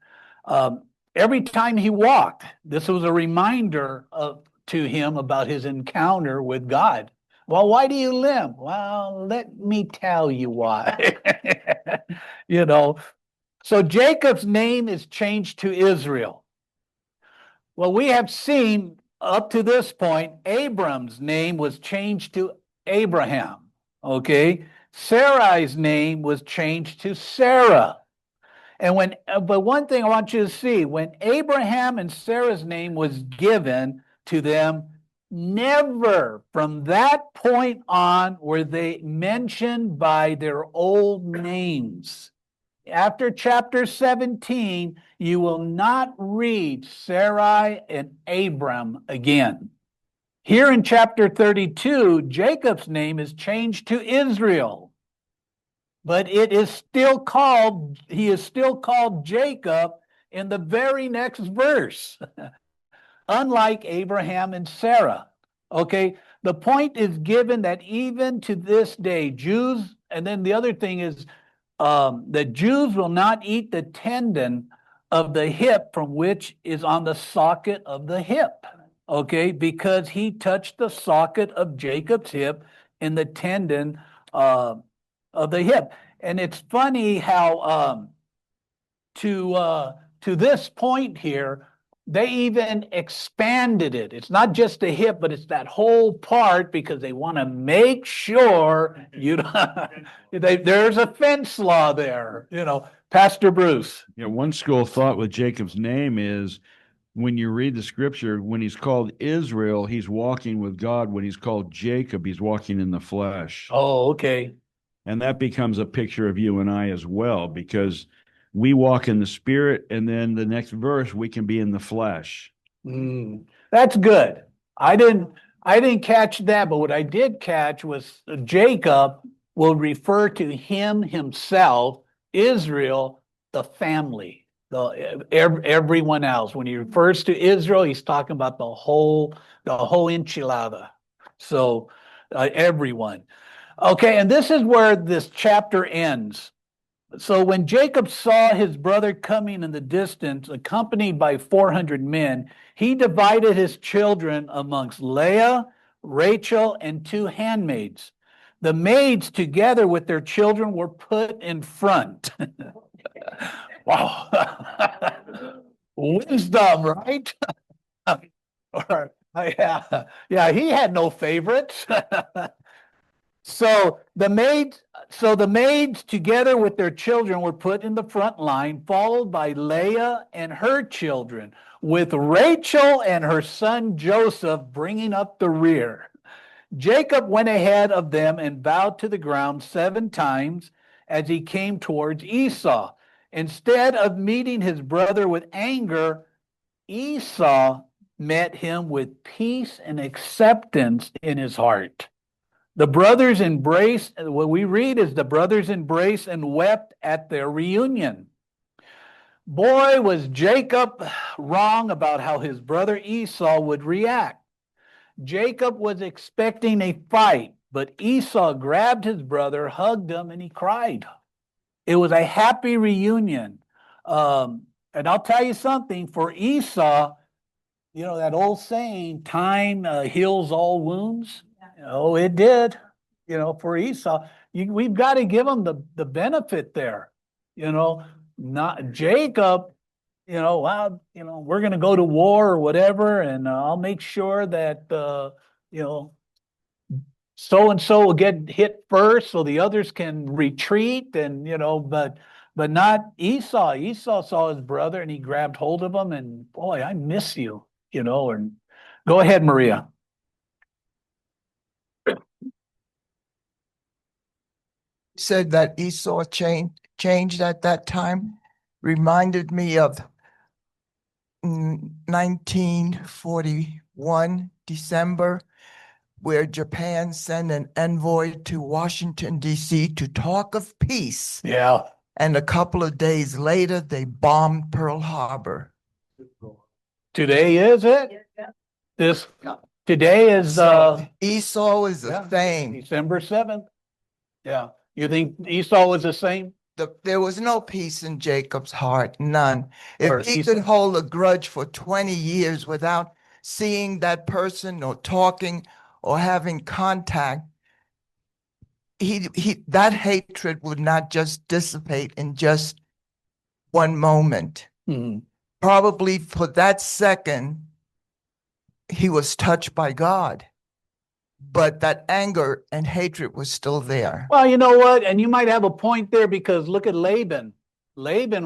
Every time he walked, this was a reminder to him about his encounter with God. Well, why do you limp? Well, let me tell you why. You know, so Jacob's name is changed to Israel. Well, we have seen up to this point, Abram's name was changed to Abraham. Okay. Sarai's name was changed to Sarah. And but one thing I want you to see, when Abraham and Sarah's name was given to them, never from that point on were they mentioned by their old names. After chapter 17, you will not read Sarai and Abram again. Here in chapter 32, Jacob's name is changed to Israel. But he is still called Jacob in the very next verse, unlike Abraham and Sarah. Okay, the point is given that even to this day, Jews, and then the other thing is that Jews will not eat the tendon of the hip from which is on the socket of the hip, okay, because he touched the socket of Jacob's hip in the tendon of the hip. And it's funny how to this point here, they even expanded it. It's not just the hip, but it's that whole part because they want to make sure there's a fence law there, Pastor Bruce. One school of thought with Jacob's name is when you read the scripture, when he's called Israel, he's walking with God. When he's called Jacob, he's walking in the flesh. Oh, okay. And that becomes a picture of you and I as well, because we walk in the spirit, and then the next verse, we can be in the flesh. That's good. I didn't catch that, but what I did catch was Jacob will refer to himself, Israel, the family, everyone else. When he refers to Israel, he's talking about the whole enchilada. So everyone. Okay, and this is where this chapter ends. So when Jacob saw his brother coming in the distance, accompanied by 400 men, he divided his children amongst Leah, Rachel, and 2 handmaids. The maids, together with their children, were put in front. Wow. Wisdom, right? Yeah, he had no favorites. So the maids, together with their children, were put in the front line, followed by Leah and her children, with Rachel and her son Joseph bringing up the rear. Jacob went ahead of them and bowed to the ground 7 times as he came towards Esau. Instead of meeting his brother with anger, Esau met him with peace and acceptance in his heart. The brothers embraced, what we read is the brothers embraced and wept at their reunion. Boy, was Jacob wrong about how his brother Esau would react. Jacob was expecting a fight, but Esau grabbed his brother, hugged him, and he cried. It was a happy reunion. And I'll tell you something, for Esau, that old saying, time heals all wounds. Oh, it did, for Esau. We've got to give him the benefit there, not Jacob, well, we're going to go to war or whatever, and I'll make sure that, so-and-so will get hit first so the others can retreat, and, but not Esau. Esau saw his brother and he grabbed hold of him and, boy, I miss you, and go ahead, Maria. said that Esau changed at that time reminded me of 1941 December, where Japan sent an envoy to Washington, D.C. to talk of peace. Yeah. And a couple of days later, they bombed Pearl Harbor. Today is it? This today is Esau is the same. December 7th. Yeah. You think Esau was the same? There was no peace in Jacob's heart, none. Or If he Esau? could hold a grudge for 20 years without seeing that person or talking or having contact, that hatred would not just dissipate in just one moment. Mhm. Probably for that second, he was touched by God, but that anger and hatred was still there. Well, you know what? And you might have a point there because look at Laban. Laban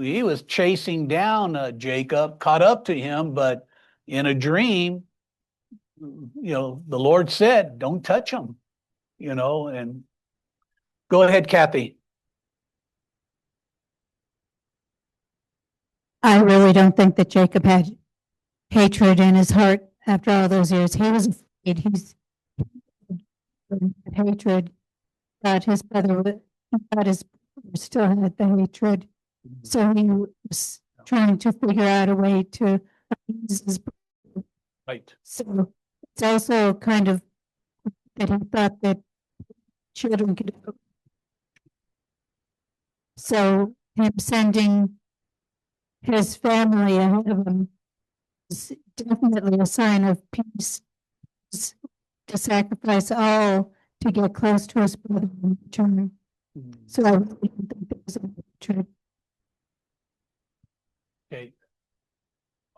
he was chasing down Jacob, caught up to him, but in a dream, the Lord said, don't touch him, and go ahead, Kathy. I really don't think that Jacob had hatred in his heart after all those years. He was afraid. He's hatred, but his brother still had the hatred. So he was trying to figure out a way to appease his brother. Right. So it's also kind of that he thought that children could. So him sending his family ahead of him is definitely a sign of peace, to sacrifice all to get close to his brother in return. So I really don't think there was a hatred. Okay.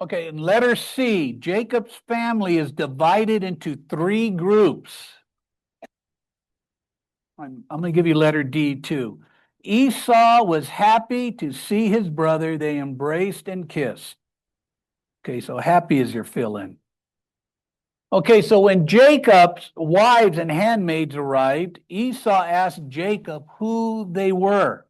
Okay, in letter C, Jacob's family is divided into 3 groups. I'm going to give you letter D too. Esau was happy to see his brother. They embraced and kissed. Okay, so happy is your fill-in. Okay, so when Jacob's wives and handmaids arrived, Esau asked Jacob who they were.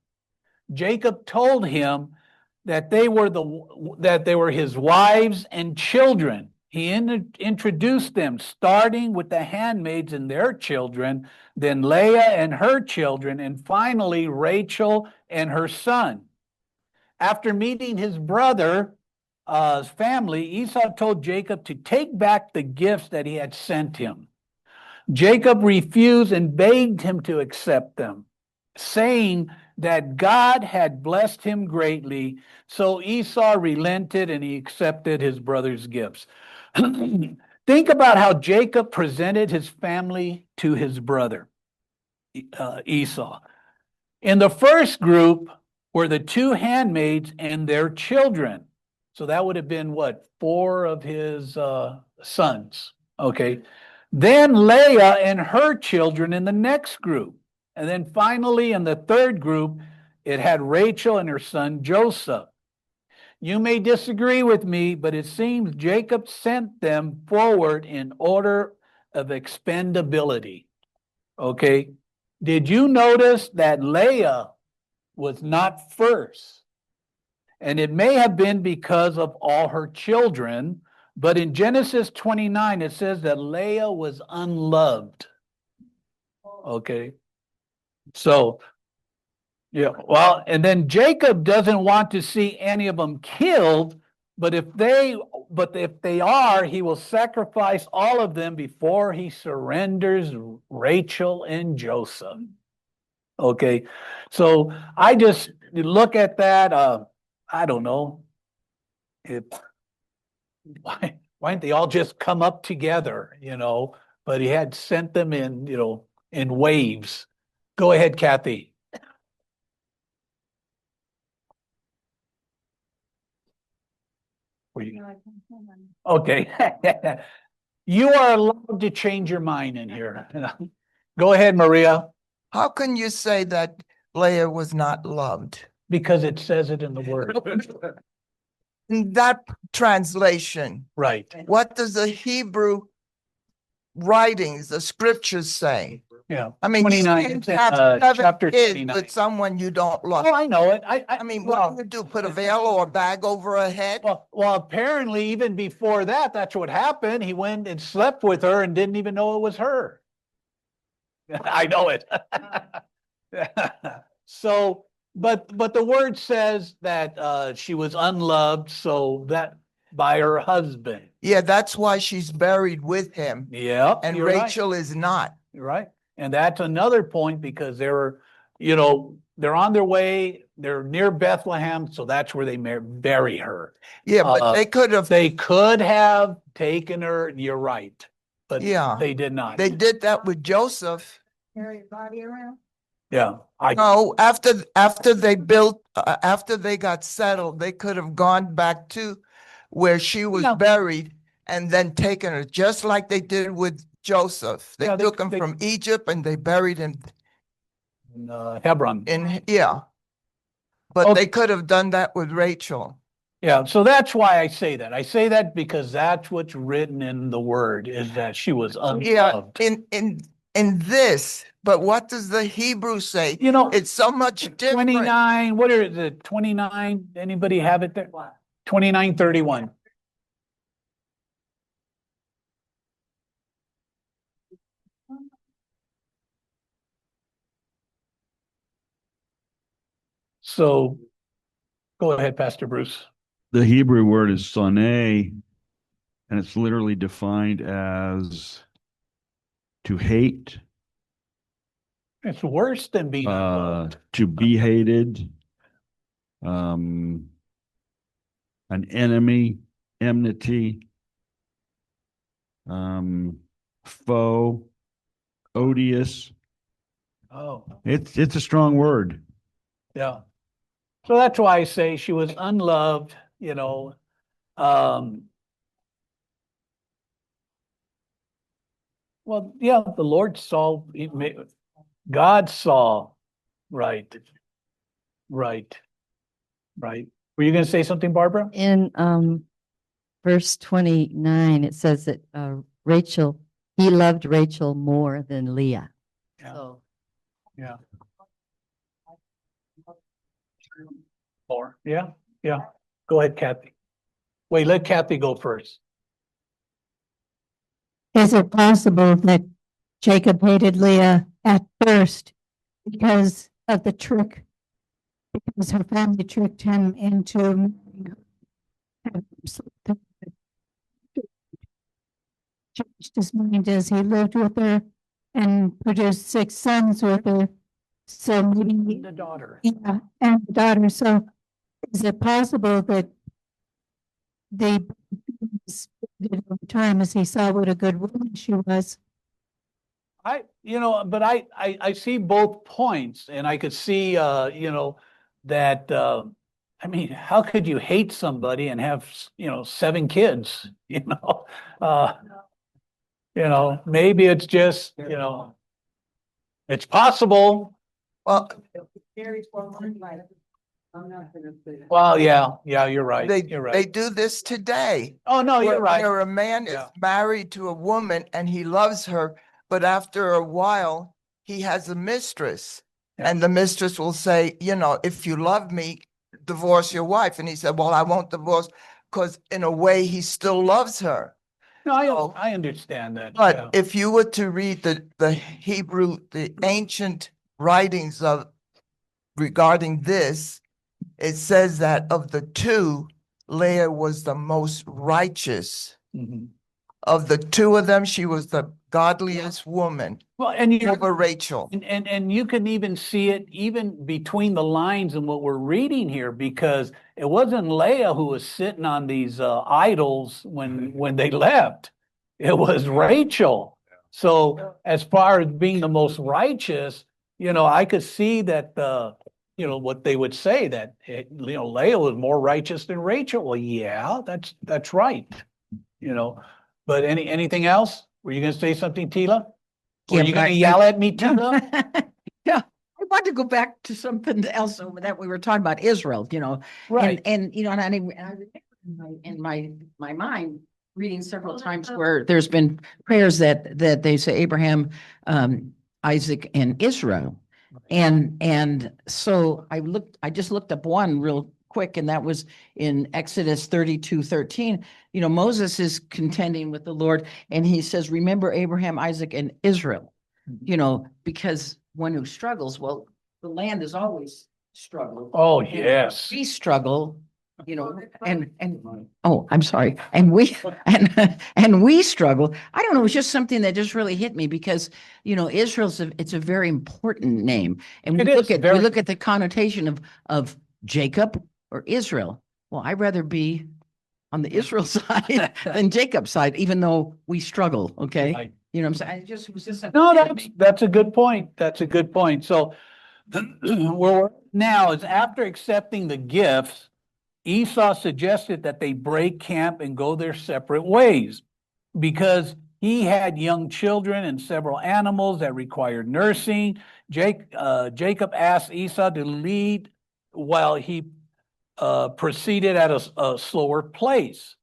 Jacob told him that they were his wives and children. He introduced them, starting with the handmaids and their children, then Leah and her children, and finally Rachel and her son. After meeting his brother's family, Esau told Jacob to take back the gifts that he had sent him. Jacob refused and begged him to accept them, saying that God had blessed him greatly. So Esau relented and he accepted his brother's gifts. Think about how Jacob presented his family to his brother, Esau. In the first group were the 2 handmaids and their children. So that would have been 4 of his sons. Okay. Then Leah and her children in the next group. And then finally, in the third group, it had Rachel and her son Joseph. You may disagree with me, but it seems Jacob sent them forward in order of expendability. Okay. Did you notice that Leah was not first? And it may have been because of all her children, but in Genesis 29, it says that Leah was unloved. Okay. So, yeah, well, and then Jacob doesn't want to see any of them killed, but if they are, he will sacrifice all of them before he surrenders Rachel and Joseph. Okay. So I just look at that, I don't know. Why didn't they all just come up together, but he had sent them in, in waves. Go ahead, Kathy. Okay. You are allowed to change your mind in here. Go ahead, Maria. How can you say that Leah was not loved? Because it says it in the word. In that translation, Right. what does the Hebrew writings, the scriptures say? Yeah. I mean, you 29, can't it's in, have 7 chapter kids 29. with someone you don't love. Oh, I know it. I mean, what do you do? Put a veil or a bag over her head? Well, apparently even before that, that's what happened. He went and slept with her and didn't even know it was her. I know it. So, but the word says that she was unloved, so that by her husband. Yeah, that's why she's buried with him. Yep. And you're right. Rachel is not. You're right. And that's another point because they were, they're on their way, they're near Bethlehem, so that's where they bury her. Yeah, but they could have. They could have taken her, you're right, but Yeah. they did not. They did that with Joseph. Carry your body around? Yeah. No, after they built, after they got settled, they could have gone back to where she was No. buried and then taken her, just like they did with Joseph. They Yeah, took him from Egypt and they buried him in Hebron. But Okay. they could have done that with Rachel. Yeah, so that's why I say that. I say that because that's what's written in the word is that she was unloved. Yeah, in this, but what does the Hebrew say? It's so much different. 29, what is it? 29? Anybody have it there? 29:31. So go ahead, Pastor Bruce. The Hebrew word is soneh, and it's literally defined as to hate, It's worse than being unloved. to be hated, an enemy, enmity, foe, odious. Oh, It's a strong word. yeah. So that's why I say she was unloved, well, yeah, the Lord saw, God saw, right. Were you going to say something, Barbara? In verse 29, it says that Rachel, he loved Rachel more than Leah. Yeah. So Yeah. More. Yeah. Go ahead, Kathy. Wait, let Kathy go first. Is it possible that Jacob hated Leah at first because of the trick? Because her family tricked him into changed his mind as he lived with her and produced 6 sons with her. So maybe The daughter. yeah, and the daughter. So is it possible that they did over time as he saw what a good woman she was? But I see both points and I could see, that, I mean, how could you hate somebody and have, 7 kids, maybe it's just, it's possible. Well, Well, yeah, you're right. they You're right. they do this today. Oh, no, you're right. Where a man is Yeah. married to a woman and he loves her, but after a while he has a mistress, Yeah. and the mistress will say, if you love me, divorce your wife. And he said, well, I won't divorce because in a way he still loves her. No, So- I understand that. But yeah. if you were to read the Hebrew, the ancient writings regarding this, it says that of the 2, Leah was the most righteous. Mhm. Of the 2 of them, she was the godliest woman Well, and over Rachel. and you can even see it even between the lines in what we're reading here, because it wasn't Leah who was sitting on these idols when they left. It was Rachel. So as far as being the most righteous, I could see that what they would say that Leah was more righteous than Rachel. Well, yeah, that's right. But anything else? Were you going to say something, Tila? Were Yeah, you but going to I- yell at me, Tila? Yeah, I want to go back to something else that we were talking about Israel, Right. and and I remember in my mind reading several times where there's been prayers that they say Abraham Isaac, and Israel. And so I just looked up one real quick, and that was in Exodus 32:13. Moses is contending with the Lord, and he says, remember Abraham, Isaac, and Israel, because one who struggles, well, the land is always struggle. Oh, And yes. we struggle, and oh, I'm sorry. And we and we struggle. I don't know, it was just something that just really hit me because Israel's it's a very important name. And we look at the connotation of Jacob or Israel. Well, I'd rather be on the Israel side than Jacob's side, even though we struggle. Okay. Right. You know what I'm saying? It was just No, that's a good point. That's a good point. So where we're now is after accepting the gifts, Esau suggested that they break camp and go their separate ways because he had young children and several animals that required nursing. Jacob asked Esau to lead while he proceeded at a slower pace.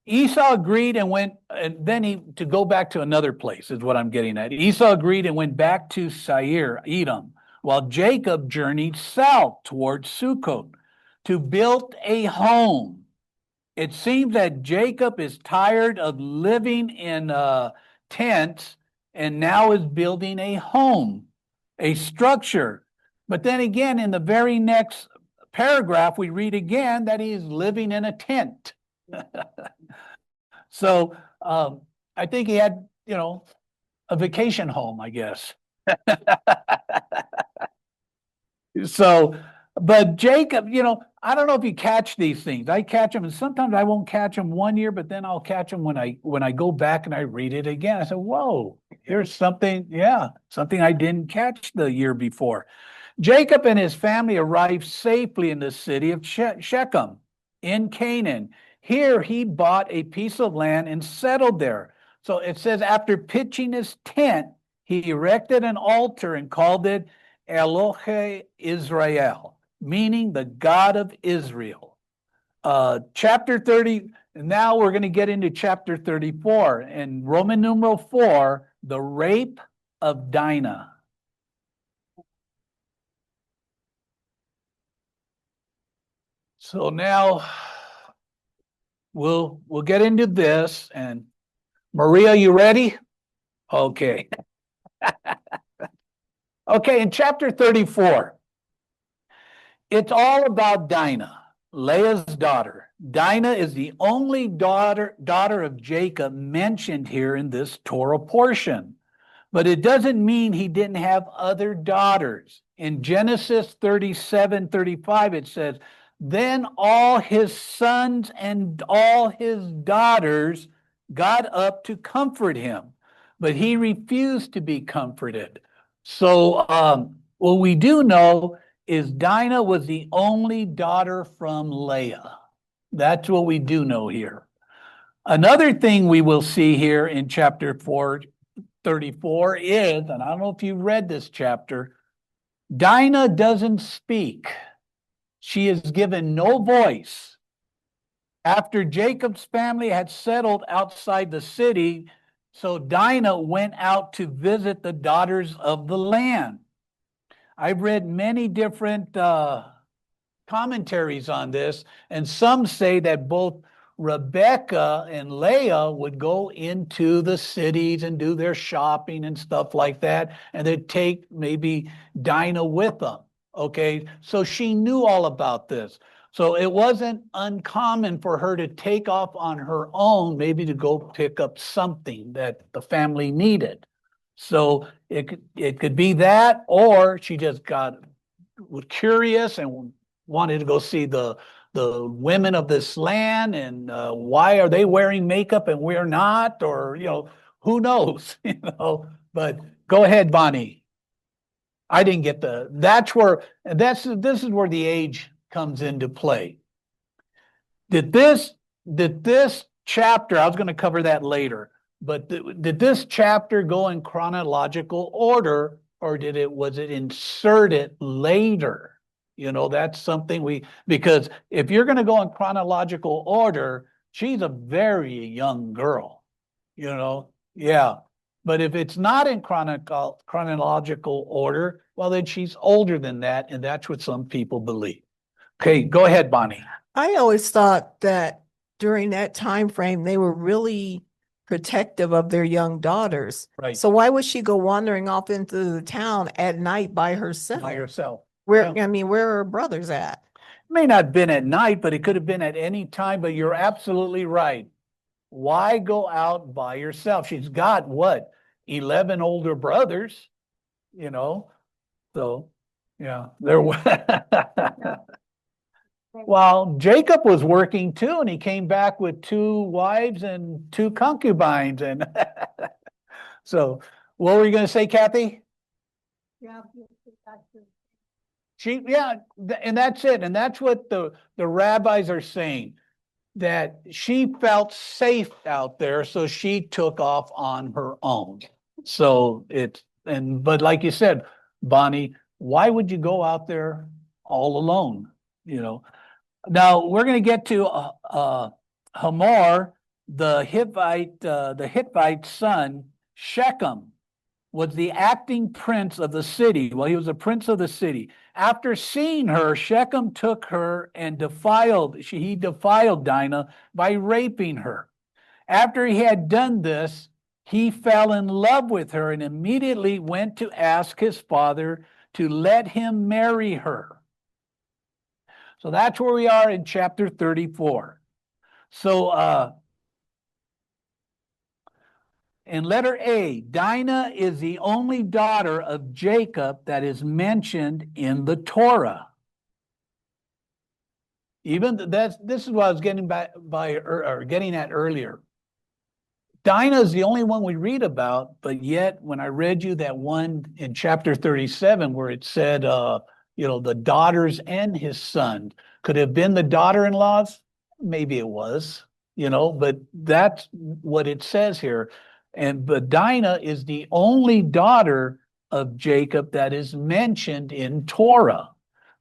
Esau agreed and went, and then to go back to another place is what I'm getting at. Esau agreed and went back to Seir, Edom, while Jacob journeyed south towards Sukkot to build a home. It seems that Jacob is tired of living in tents and now is building a home, a structure. But then again, in the very next paragraph, we read again that he is living in a tent. So I think he had, a vacation home, I guess. So, but Jacob, I don't know if you catch these things. I catch them, and sometimes I won't catch them one year, but then I'll catch them when I go back and I read it again. I said, whoa, here's something, something I didn't catch the year before. Jacob and his family arrived safely in the city of Shechem in Canaan. Here he bought a piece of land and settled there. So it says after pitching his tent, he erected an altar and called it Elohe Israel, meaning the God of Israel. Chapter 30, now we're going to get into chapter 34. And Roman numeral 4, the rape of Dinah. So now we'll get into this. And Maria, you ready? Okay. Okay, in chapter 34, it's all about Dinah, Leah's daughter. Dinah is the only daughter of Jacob mentioned here in this Torah portion. But it doesn't mean he didn't have other daughters. In Genesis 37:35, it says, then all his sons and all his daughters got up to comfort him, but he refused to be comforted. So what we do know is Dinah was the only daughter from Leah. That's what we do know here. Another thing we will see here in chapter 34 is, and I don't know if you read this chapter, Dinah doesn't speak. She is given no voice. After Jacob's family had settled outside the city, so Dinah went out to visit the daughters of the land. I've read many different commentaries on this, and some say that both Rebecca and Leah would go into the cities and do their shopping and stuff like that, and they'd take maybe Dinah with them. Okay, so she knew all about this. So it wasn't uncommon for her to take off on her own, maybe to go pick up something that the family needed. So it could be that, or she just was curious and wanted to go see the women of this land, and why are they wearing makeup and we're not, or who knows, But go ahead, Bonnie. I didn't get this is where the age comes into play. Did this chapter, I was going to cover that later, but did this chapter go in chronological order, or was it inserted later? That's something because if you're going to go in chronological order, she's a very young girl, yeah. But if it's not in chronological order, well, then she's older than that, and that's what some people believe. Okay, go ahead, Bonnie. I always thought that during that time frame, they were really protective of their young daughters. Right. So why would she go wandering off into the town at night by herself? By herself. Where, Yeah. I mean, where are her brothers at? It may not have been at night, but it could have been at any time, but you're absolutely right. Why go out by yourself? She's got what, 11 older brothers, you know? So, yeah, there was. Well, Jacob was working too, and he came back with 2 wives and 2 concubines. And so, what were you going to say, Kathy? Yeah, and that's it. And that's what the rabbis are saying, that she felt safe out there, so she took off on her own. So but like you said, Bonnie, why would you go out there all alone? You know. Now we're going to get to Hamor, the Hittite son. Shechem was the acting prince of the city. Well, he was a prince of the city. After seeing her, Shechem took her and he defiled Dinah by raping her. After he had done this, he fell in love with her and immediately went to ask his father to let him marry her. So that's where we are in chapter 34. So in letter A, Dinah is the only daughter of Jacob that is mentioned in the Torah. This is what I was getting getting at earlier. Dinah is the only one we read about, but yet when I read you that one in chapter 37 where it said, the daughters and his son, could have been the daughter-in-laws? Maybe it was, but that's what it says here. But Dinah is the only daughter of Jacob that is mentioned in Torah.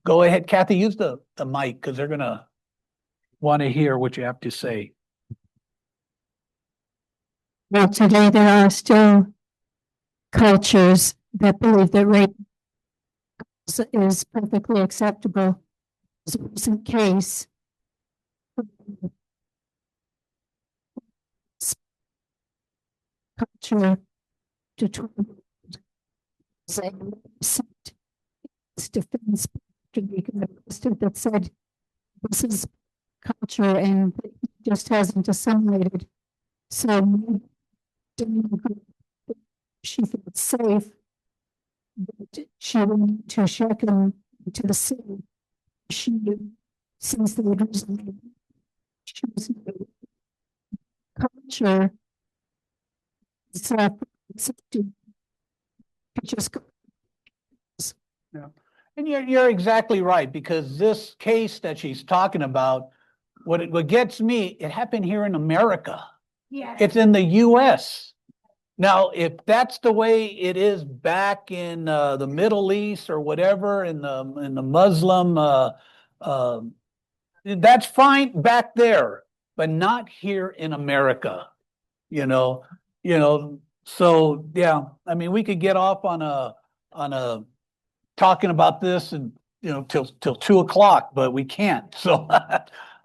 Go ahead, Kathy, use the mic because they're going to want to hear what you have to say. Well, today there are still cultures that believe that rape is perfectly acceptable. There's a recent case culture to defense that said this is culture and it just hasn't assimilated. So she felt safe. She went to Shechem, to the city. Since the she was culture, it's just. Yeah. And you're exactly right, because this case that she's talking about, what gets me, it happened here in America. Yeah. It's in the U.S. Now, if that's the way it is back in the Middle East or whatever, in the Muslim, that's fine back there, but not here in America. So yeah, I mean, we could get off on a talking about this and till 2:00, but we can't. So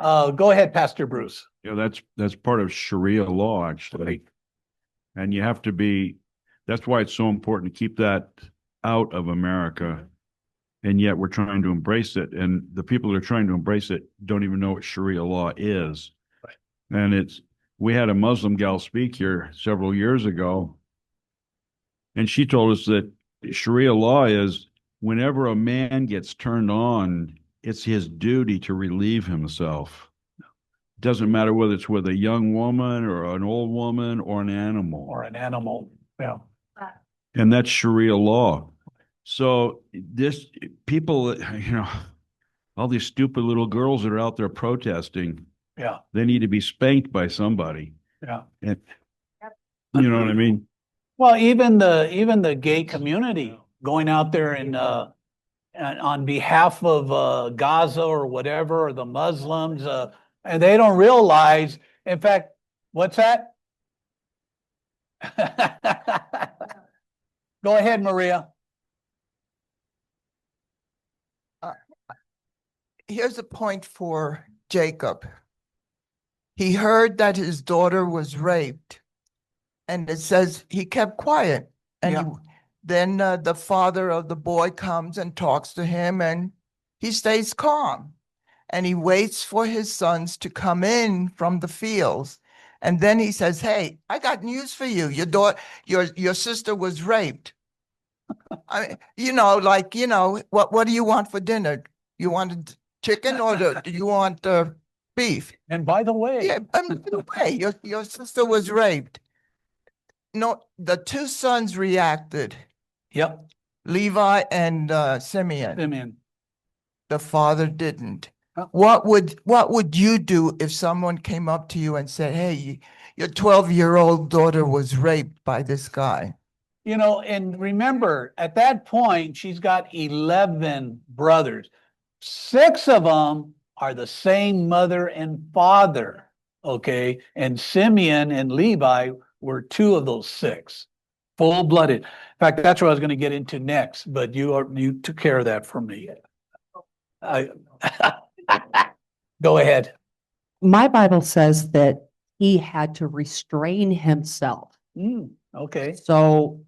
go ahead, Pastor Bruce. Yeah, that's part of Sharia law, actually. And you have to that's why it's so important to keep that out of America. And yet we're trying to embrace it. And the people that are trying to embrace it don't even know what Sharia law is. Right. And we had a Muslim gal speak here several years ago. And she told us that Sharia law is whenever a man gets turned on, it's his duty to relieve himself. It doesn't matter whether it's with a young woman or an old woman or an animal. Yeah. And that's Sharia law. So people, all these stupid little girls that are out there protesting, yeah, they need to be spanked by somebody. Yeah. And, you know what I mean? Well, even the gay community going out there and on behalf of Gaza or whatever, or the Muslims, and they don't realize, in fact, what's that? Go ahead, Maria. Here's a point for Jacob. He heard that his daughter was raped, and it says he kept quiet. And Yeah. then the father of the boy comes and talks to him, and he stays calm. And he waits for his sons to come in from the fields. And then he says, "Hey, I got news for you. Your sister was raped." I mean, what do you want for dinner? You wanted chicken or do you want beef? And by the way, Yeah, by the way, your sister was raped. No, the two sons reacted, yep, Levi and Simeon. Simeon. The father didn't. Oh. What would you do if someone came up to you and said, "Hey, your 12-year-old daughter was raped by this guy"? You know, and remember, at that point, she's got 11 brothers. 6 of them are the same mother and father, okay? And Simeon and Levi were 2 of those 6, full-blooded. In fact, that's what I was going to get into next, but you took care of that for me. Go ahead. My Bible says that he had to restrain himself. Okay. So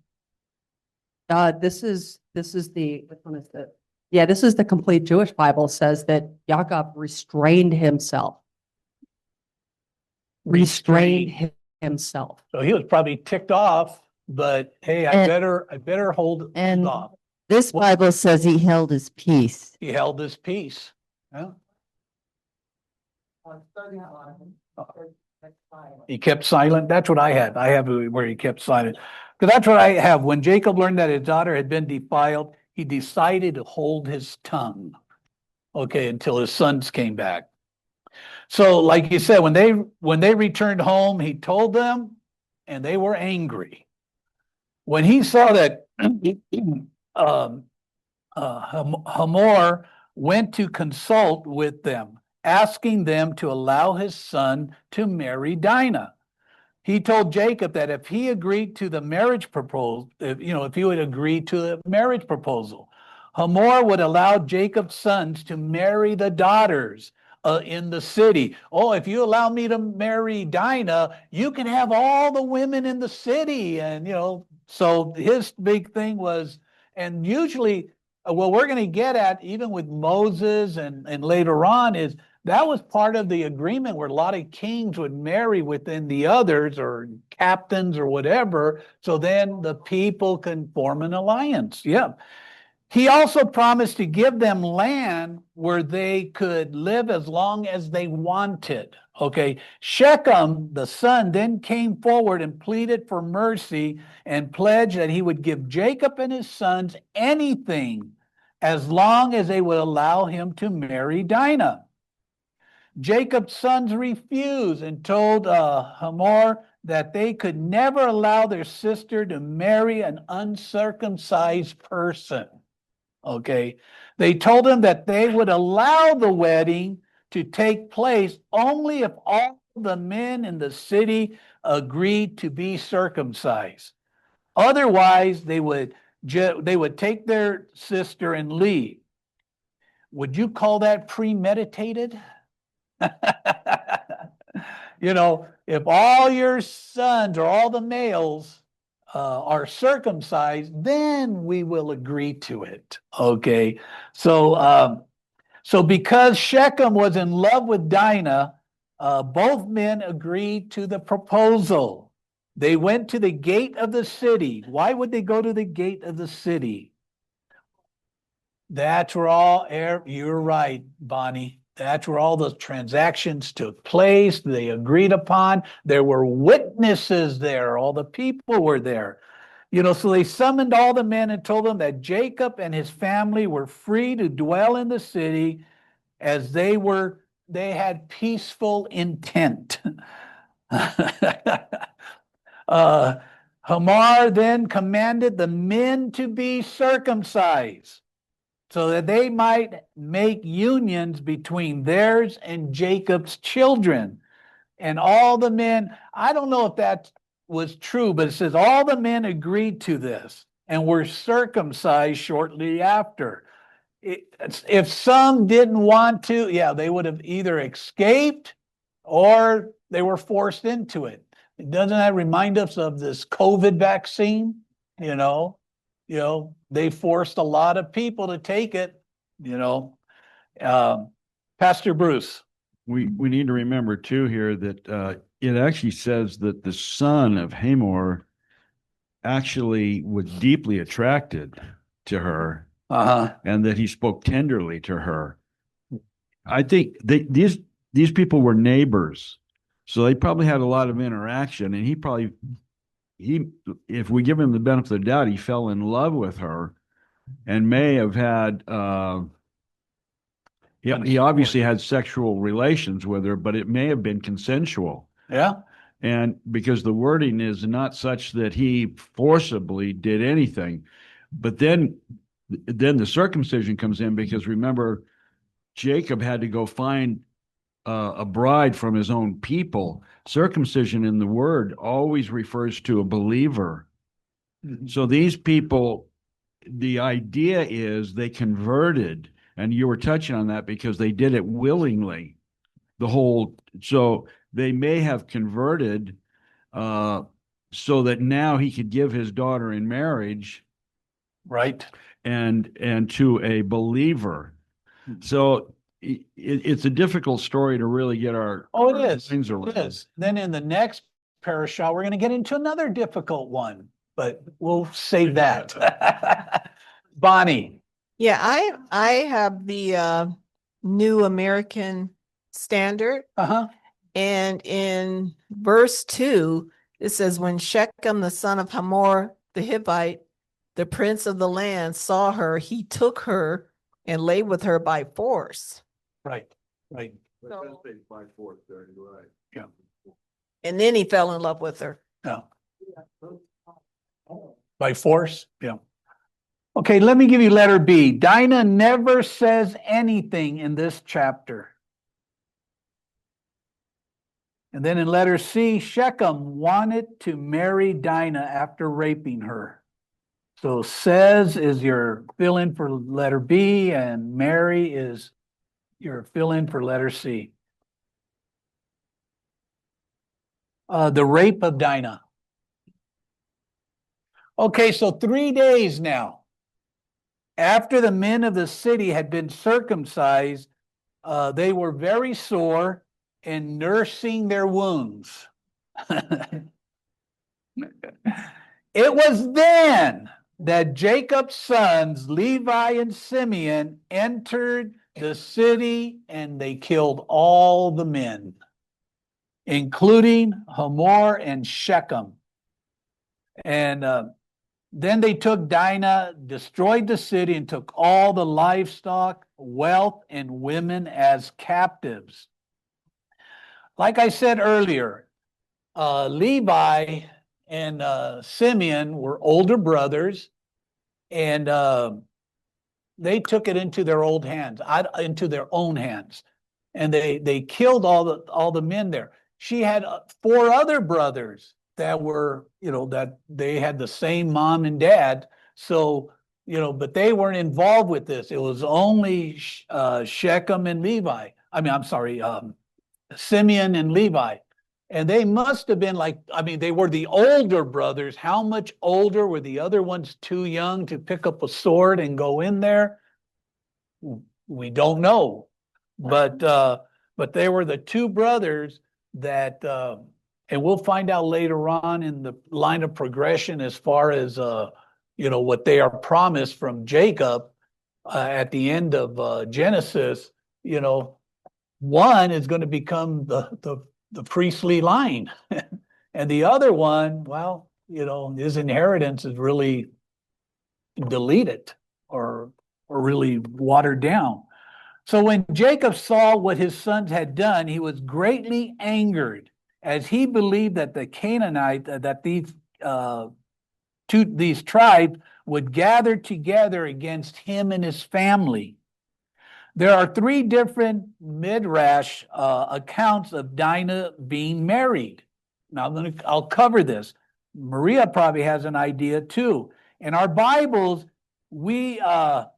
this is the, which one is it? Yeah, this is the complete Jewish Bible, says that Jacob restrained himself. Restrained himself. So he was probably ticked off, but hey, I better hold and off. this Well- Bible says he held his peace. He held his peace. Yeah. He kept silent. That's what I had. I have where he kept silent. Because that's what I have. When Jacob learned that his daughter had been defiled, he decided to hold his tongue. Okay, until his sons came back. So, like you said, when they returned home, he told them, and they were angry. When he saw that Hamor went to consult with them, asking them to allow his son to marry Dinah. He told Jacob that if he agreed to the marriage proposal, if he would agree to the marriage proposal, Hamor would allow Jacob's sons to marry the daughters in the city. Oh, if you allow me to marry Dinah, you can have all the women in the city. And, so his big thing was, and usually what we're going to get at, even with Moses and later on, is that was part of the agreement where a lot of kings would marry within the others or captains or whatever. So then the people can form an alliance. Yeah. He also promised to give them land where they could live as long as they wanted. Okay. Shechem, the son, then came forward and pleaded for mercy and pledged that he would give Jacob and his sons anything as long as they would allow him to marry Dinah. Jacob's sons refused and told Hamor that they could never allow their sister to marry an uncircumcised person. Okay. They told him that they would allow the wedding to take place only if all the men in the city agreed to be circumcised. Otherwise, they would take their sister and leave. Would you call that premeditated? If all your sons or all the males are circumcised, then we will agree to it. Okay. So because Shechem was in love with Dinah, both men agreed to the proposal. They went to the gate of the city. Why would they go to the gate of the city? That's where you're right, Bonnie. That's where all the transactions took place. They agreed upon. There were witnesses there. All the people were there. So they summoned all the men and told them that Jacob and his family were free to dwell in the city as they had peaceful intent. Hamor then commanded the men to be circumcised so that they might make unions between theirs and Jacob's children. And all the men, I don't know if that's was true, but it says all the men agreed to this and were circumcised shortly after. If some didn't want to, yeah, they would have either escaped or they were forced into it. Doesn't that remind us of this COVID vaccine? They forced a lot of people to take it, Pastor Bruce. We need to remember too here that it actually says that the son of Hamor actually was deeply attracted to her, and that he spoke tenderly to her. I think these people were neighbors, so they probably had a lot of interaction, and if we give him the benefit of the doubt, he fell in love with her, and may have had. He obviously had sexual relations with her, but it may have been consensual. Yeah. And because the wording is not such that he forcibly did anything, but then the circumcision comes in, because remember, Jacob had to go find a bride from his own people. Circumcision in the word always refers to a believer. Mm-hmm. So these people, the idea is they converted. And you were touching on that because they did it willingly. So they may have converted so that now he could give his daughter in marriage. Right. And to a believer. So it's a difficult story to really get our things around. It is. Then in the next parashah, we're going to get into another difficult one, but we'll save that. Bonnie. Yeah, I have the New American Standard. And in verse 2, it says, when Shechem, the son of Hamor, the Hivite, the prince of the land, saw her, he took her and lay with her by force. Right. So, by force, right. Yeah. And then he fell in love with her. Yeah. By force? Yeah. Okay, let me give you letter B. Dinah never says anything in this chapter. And then in letter C, Shechem wanted to marry Dinah after raping her. So says is your fill-in for letter B, and marry is your fill-in for letter C. The rape of Dinah. Okay, so 3 days now. After the men of the city had been circumcised, they were very sore and nursing their wounds. It was then that Jacob's sons, Levi and Simeon, entered the city, and they killed all the men, including Hamor and Shechem. And then they took Dinah, destroyed the city, and took all the livestock, wealth, and women as captives. Like I said earlier, Levi and Simeon were older brothers, and they took it into their own hands, and they killed all the men there. She had 4 other brothers that were, that they had the same mom and dad. So, but they weren't involved with this. It was only Shechem and Levi. Simeon and Levi. And they must have been they were the older brothers. How much older? Were the other ones too young to pick up a sword and go in there? We don't know. But they were the 2 brothers that, and we'll find out later on in the line of progression as far as, what they are promised from Jacob at the end of Genesis. One is going to become the priestly line. And the other one, his inheritance is really deleted or really watered down. So when Jacob saw what his sons had done, he was greatly angered, as he believed that the Canaanite, that these tribes would gather together against him and his family. There are 3 different midrash accounts of Dinah being married. Now I'll cover this. Maria probably has an idea too. In our Bibles, we don't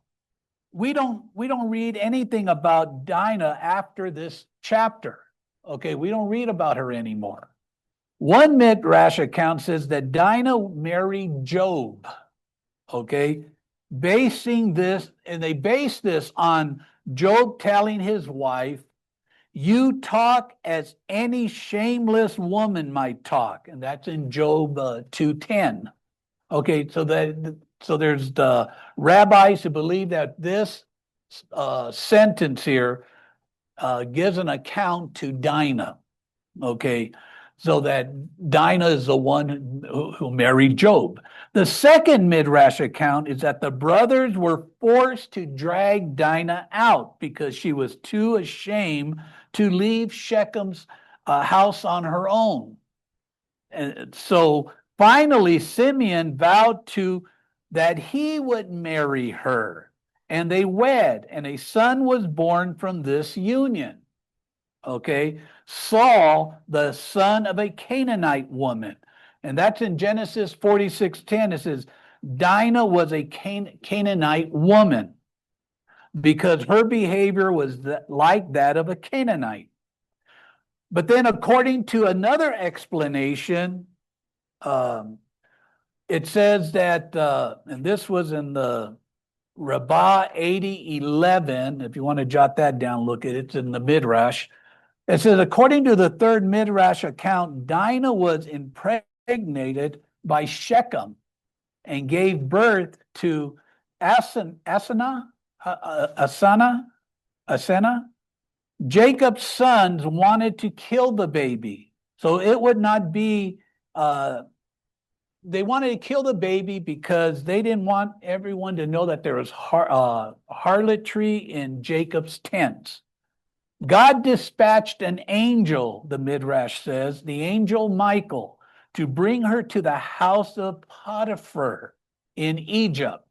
read anything about Dinah after this chapter. Okay, we don't read about her anymore. One Midrash account says that Dinah married Job. Okay, basing this, and they base this on Job telling his wife, "You talk as any shameless woman might talk," and that's in Job 2:10. Okay, so there's the rabbis who believe that this sentence here gives an account to Dinah. Okay, so that Dinah is the one who married Job. The second Midrash account is that the brothers were forced to drag Dinah out because she was too ashamed to leave Shechem's house on her own. And so finally, Simeon vowed that he would marry her, and they wed, and a son was born from this union. Okay, Saul, the son of a Canaanite woman, and that's in Genesis 46:10. It says Dinah was a Canaanite woman because her behavior was like that of a Canaanite. But then, according to another explanation, it says that, and this was in the Rabbah 80:11. If you want to jot that down, look at it. It's in the Midrash. It says, according to the third Midrash account, Dinah was impregnated by Shechem and gave birth to Asana. Jacob's sons wanted to kill the baby. So it would not be, they wanted to kill the baby because they didn't want everyone to know that there was harlotry in Jacob's tents. God dispatched an angel, the Midrash says, the angel Michael, to bring her to the house of Potiphar in Egypt.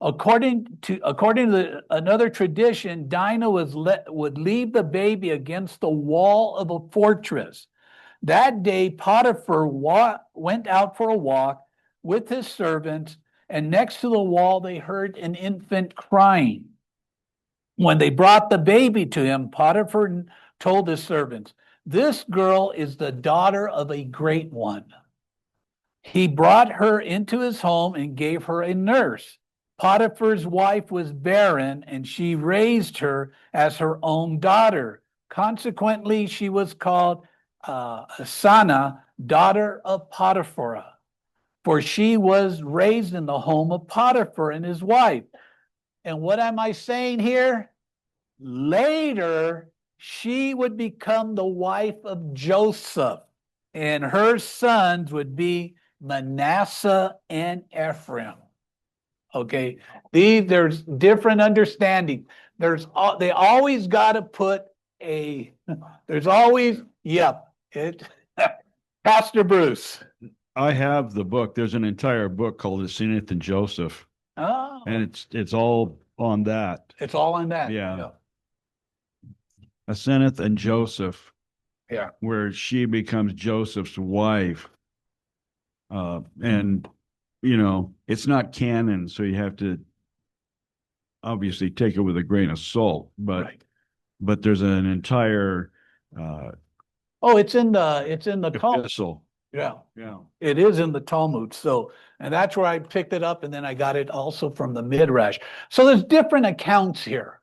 According to another tradition, Dinah would leave the baby against the wall of a fortress. That day, Potiphar went out for a walk with his servants, and next to the wall, they heard an infant crying. When they brought the baby to him, Potiphar told his servants, "This girl is the daughter of a great one." He brought her into his home and gave her a nurse. Potiphar's wife was barren, and she raised her as her own daughter. Consequently, she was called Asana, daughter of Potiphar, for she was raised in the home of Potiphar and his wife. And what am I saying here? Later, she would become the wife of Joseph, and her sons would be Manasseh and Ephraim. Okay, there's different understanding. They always got to put there's always, Pastor Bruce. I have the book. There's an entire book called Asenath and Joseph. Oh. And it's all on that. It's all on that. Yeah. Asenath and Joseph. Yeah. Where she becomes Joseph's wife. And, it's not canon, so you have to obviously take it with a grain of salt. But there's an entire it's in the epistle. Yeah. Yeah. It is in the Talmud. So, and that's where I picked it up. And then I got it also from the Midrash. So there's different accounts here,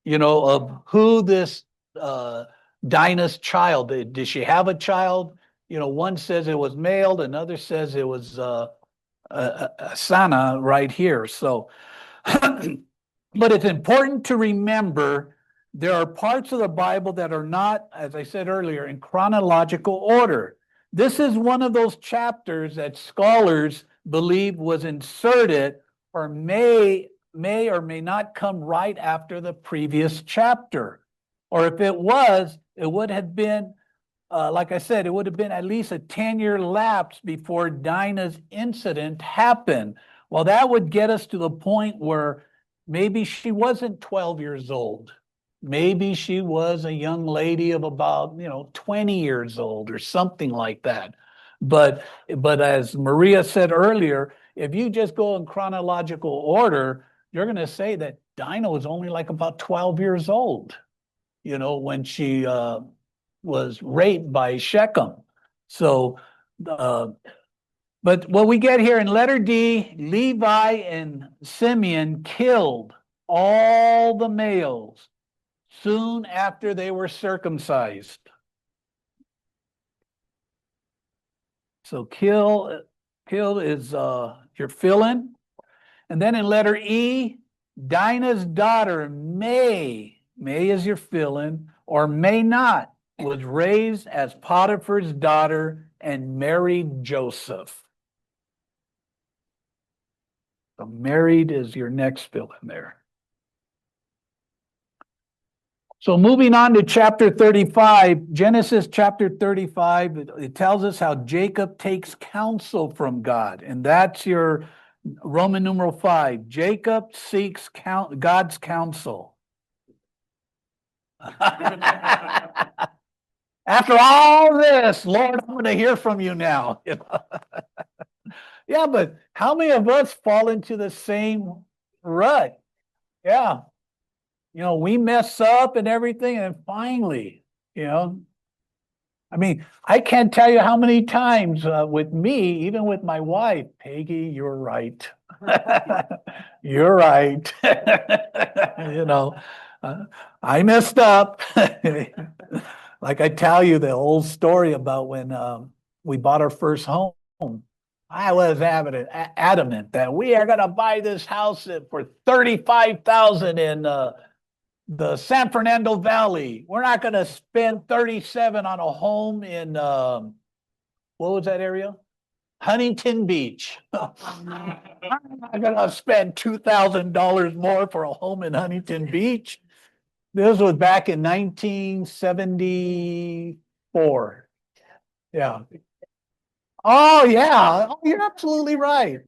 of who this Dinah's child, did she have a child? One says it was male, another says it was Asana right here. So, but it's important to remember there are parts of the Bible that are not, as I said earlier, in chronological order. This is one of those chapters that scholars believe was inserted or may or may not come right after the previous chapter. Or if it was, it would have been, like I said, it would have been at least a 10-year lapse before Dinah's incident happened. Well, that would get us to the point where maybe she wasn't 12 years old. Maybe she was a young lady of about, 20 years old or something like that. But as Maria said earlier, if you just go in chronological order, you're going to say that Dinah was only like about 12 years old, when she was raped by Shechem. So, but what we get here in letter D, Levi and Simeon killed all the males soon after they were circumcised. So kill is your fill-in. And then in letter E, Dinah's daughter may is your fill-in, or may not, was raised as Potiphar's daughter and married Joseph. So married is your next fill-in there. So moving on to chapter 35, Genesis chapter 35, it tells us how Jacob takes counsel from God. And that's your Roman numeral 5. Jacob seeks God's counsel. After all this, Lord, I'm going to hear from you now. Yeah, but how many of us fall into the same rut? Yeah. We mess up and everything, and finally, I mean, I can't tell you how many times with me, even with my wife, Peggy, you're right. You're right. I messed up. Like I tell you the old story about when we bought our first home. I was adamant that we are going to buy this house for $35,000 in the San Fernando Valley. We're not going to spend 37 on a home in what was that area? Huntington Beach. I'm not going to spend $2,000 more for a home in Huntington Beach. This was back in 1974. Yeah. Oh yeah. Oh, you're absolutely right.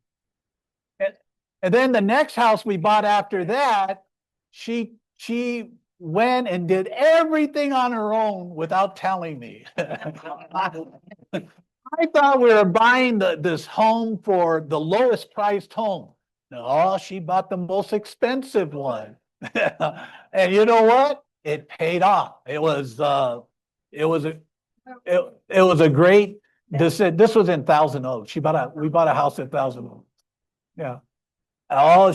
And then the next house we bought after that, she went and did everything on her own without telling me. I thought we were buying this home for the lowest priced home. No, she bought the most expensive one. And you know what? It paid off. It was a great. This was in Thousand Oaks. We bought a house in Thousand Oaks. Yeah. Oh,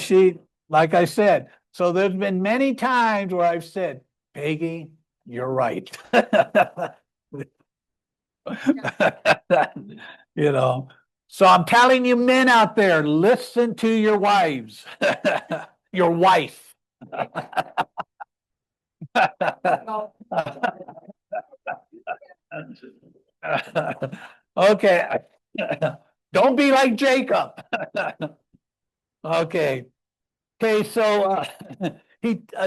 like I said. So there's been many times where I've said, Peggy, you're right. So I'm telling you, men out there, listen to your wives, your wife. Okay. Don't be like Jacob. Okay. So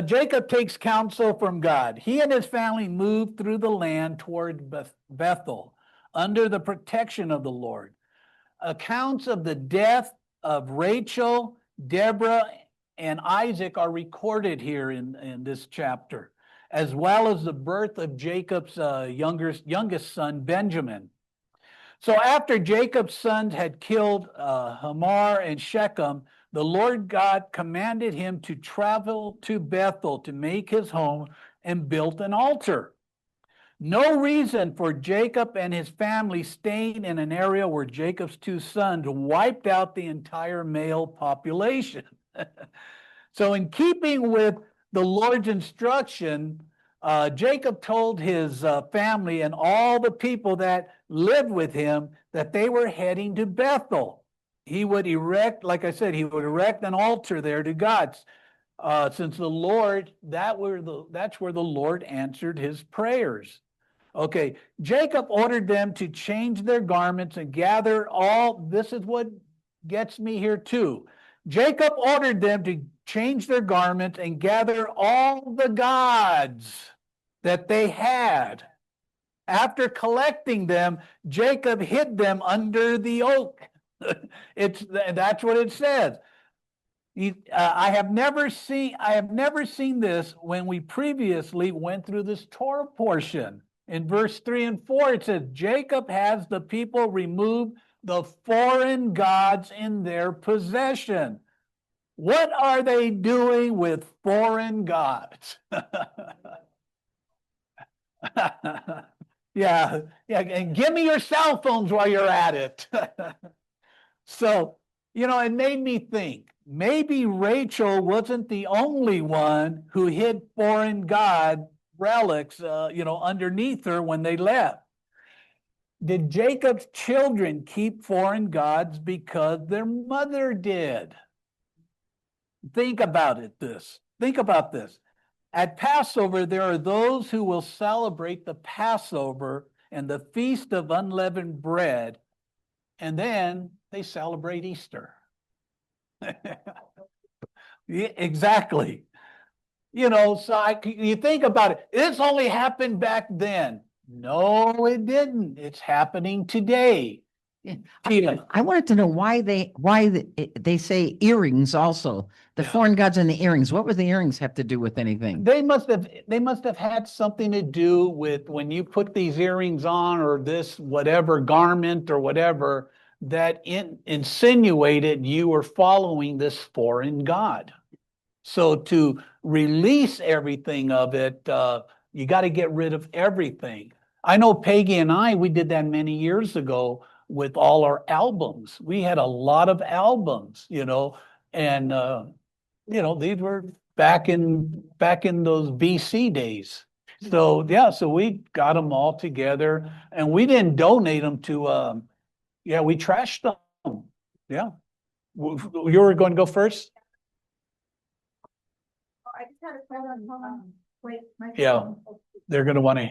Jacob takes counsel from God. He and his family moved through the land toward Bethel under the protection of the Lord. Accounts of the death of Rachel, Deborah, and Isaac are recorded here in this chapter, as well as the birth of Jacob's youngest son, Benjamin. So after Jacob's sons had killed Hamor and Shechem, the Lord God commanded him to travel to Bethel to make his home and built an altar. No reason for Jacob and his family staying in an area where Jacob's two sons wiped out the entire male population. So in keeping with the Lord's instruction, Jacob told his family and all the people that lived with him that they were heading to Bethel. He would erect, like I said, he would erect an altar there to God, since the Lord, that's where the Lord answered his prayers. Okay, Jacob ordered them to change their garments and gather all. This is what gets me here too. Jacob ordered them to change their garments and gather all the gods that they had. After collecting them, Jacob hid them under the oak. That's what it says. I have never seen this when we previously went through this Torah portion. In verse 3 and 4, it says, Jacob has the people remove the foreign gods in their possession. What are they doing with foreign gods? Yeah, and give me your cell phones while you're at it. So, it made me think, maybe Rachel wasn't the only one who hid foreign god relics, underneath her when they left. Did Jacob's children keep foreign gods because their mother did? Think about this. At Passover, there are those who will celebrate the Passover and the Feast of Unleavened Bread, and then they celebrate Easter. Yeah, exactly. So you think about it. This only happened back then. No, it didn't. It's happening today. Yeah. Tina. I wanted to know why they say earrings also. The Yeah. foreign gods and the earrings. What would the earrings have to do with anything? They must have had something to do with when you put these earrings on or this whatever garment or whatever that insinuated you were following this foreign god. So to release everything of it, you got to get rid of everything. I know Peggy and we did that many years ago with all our albums. We had a lot of albums, and these were back in those BC days. So yeah, so we got them all together, and we didn't donate them to. We trashed them. Yeah, you were going to go first. I just had a question. Wait, Yeah, they're going to want to.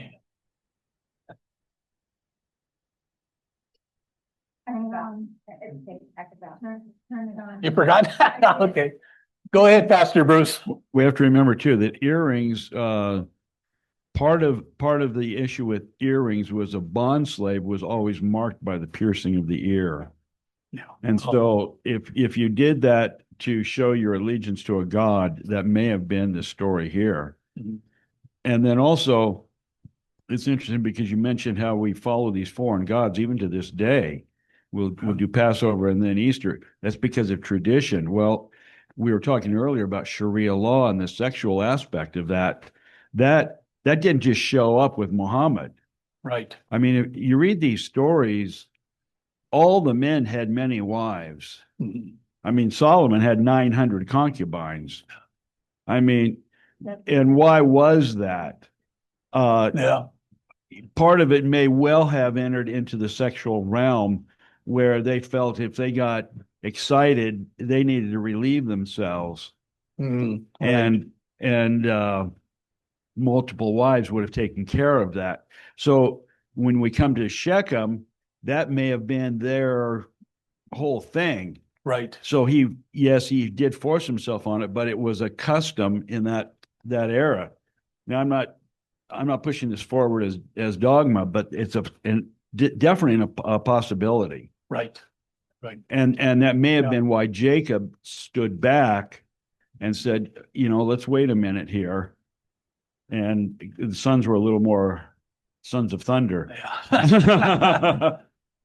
Turn it on. You forgot? Okay. Go ahead, Pastor Bruce. We have to remember too that earrings, part of the issue with earrings was a bond slave was always marked by the piercing of the ear. Yeah. And so if you did that to show your allegiance to a god, that may have been the story here. Mm-hmm. And then also, it's interesting because you mentioned how we follow these foreign gods even to this day. We'll do Passover and then Easter. That's because of tradition. Well, we were talking earlier about Sharia law and the sexual aspect of that. That didn't just show up with Muhammad. Right. I mean, if you read these stories, all the men had many wives. Mm-hmm. I mean, Solomon had 900 concubines. I mean, and why was that? Yeah. Part of it may well have entered into the sexual realm where they felt if they got excited, they needed to relieve themselves. Mm-hmm. And multiple wives would have taken care of that. So when we come to Shechem, that may have been their whole thing. Right. So he did force himself on it, but it was a custom in that era. Now I'm not pushing this forward as dogma, but it's definitely a possibility. Right. Right. And that may have been why Jacob stood back and said, let's wait a minute here. And the sons were a little more sons of thunder. Yeah.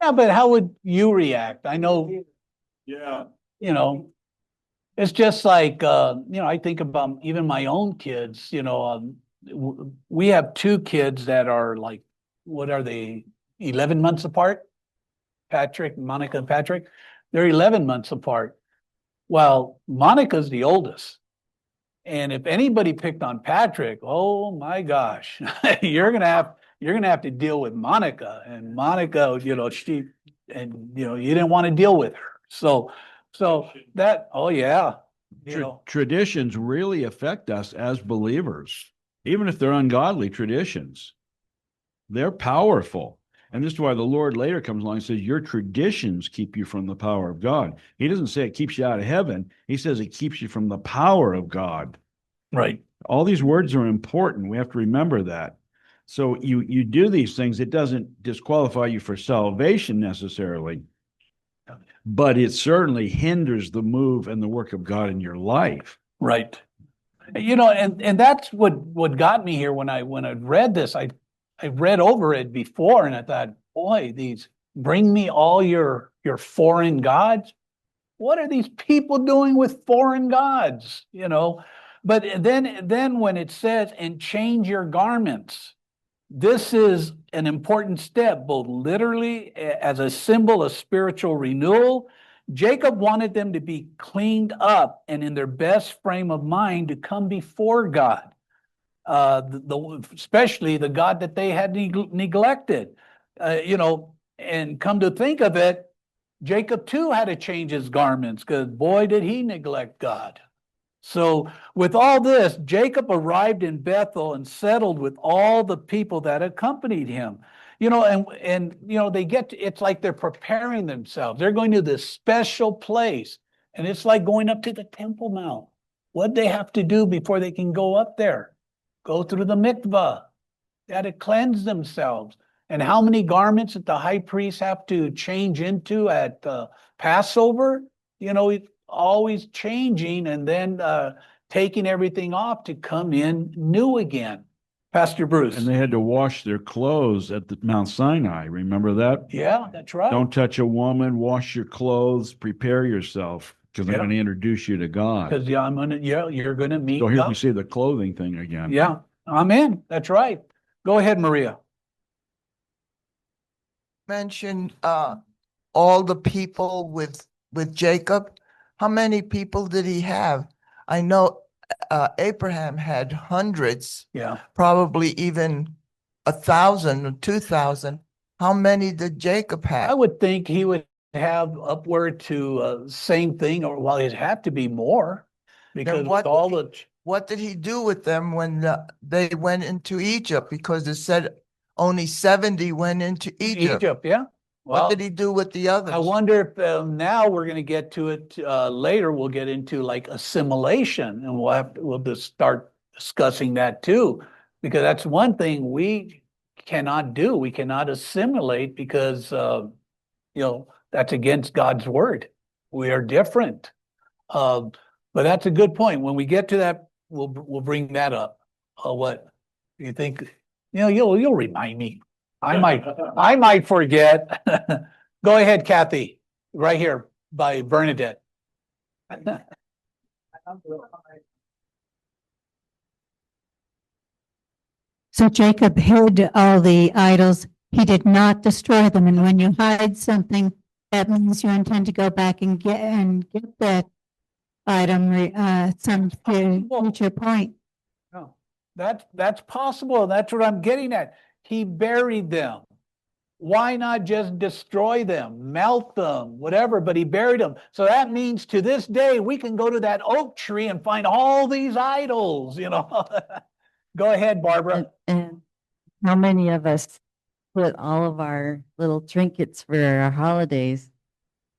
Yeah, but how would you react? I know. Yeah. It's just like, I think about even my own kids, we have two kids that are like, what are they, 11 months apart? Monica and Patrick, they're 11 months apart. Well, Monica's the oldest. And if anybody picked on Patrick, oh my gosh, you're gonna have to deal with Monica. And Monica, you didn't want to deal with her. So that, oh yeah. Traditions really affect us as believers, even if they're ungodly traditions. They're powerful. And this is why the Lord later comes along and says, your traditions keep you from the power of God. He doesn't say it keeps you out of heaven. He says it keeps you from the power of God. Right. All these words are important. We have to remember that. So you do these things. It doesn't disqualify you for salvation necessarily, but it certainly hinders the move and the work of God in your life. Right. You know, and that's what got me here when I read this. I read over it before and I thought, boy, these bring me all your foreign gods. What are these people doing with foreign gods? You know, but then when it says, and change your garments, this is an important step, both literally as a symbol of spiritual renewal. Jacob wanted them to be cleaned up and in their best frame of mind to come before God, especially the God that they had neglected. You know, and come to think of it, Jacob too had to change his garments because boy, did he neglect God. So with all this, Jacob arrived in Bethel and settled with all the people that accompanied him. You know, and you know, it's like they're preparing themselves. They're going to this special place, and it's like going up to the Temple Mount. What they have to do before they can go up there? Go through the mikvah. They had to cleanse themselves. And how many garments did the high priest have to change into at Passover? You know, always changing and then taking everything off to come in new again. Pastor Bruce. And they had to wash their clothes at the Mount Sinai. Remember that? Yeah, that's right. Don't touch a woman, wash your clothes, prepare yourself, because I'm going to introduce you to God. Because you're going to meet So here God. we see the clothing thing again. Yeah, amen. That's right. Go ahead, Maria. Mention all the people with Jacob. How many people did he have? I know Abraham had hundreds, Yeah. probably even 1,000 or 2,000. How many did Jacob have? I would think he would have upward to same thing, or well, it'd have to be more because what did he do with them when they went into Egypt? Because it said only 70 went into Egypt. Yeah. Well, what did he do with the others? I wonder if now we're going to get to it later. We'll get into like assimilation, and we'll just start discussing that too, because that's one thing we cannot do. We cannot assimilate because you know, that's against God's word. We are different. But that's a good point. When we get to that, we'll bring that up. What do you think? You know, you'll remind me. I might forget. Go ahead, Kathy. Right here by Bernadette. So Jacob hid all the idols. He did not destroy them. And when you hide something, that means you intend to go back and get that item some future point. No, that's possible. That's what I'm getting at. He buried them. Why not just destroy them, melt them, whatever, but he buried them. So that means to this day, we can go to that oak tree and find all these idols, you know. Go ahead, Barbara. And how many of us put all of our little trinkets for our holidays?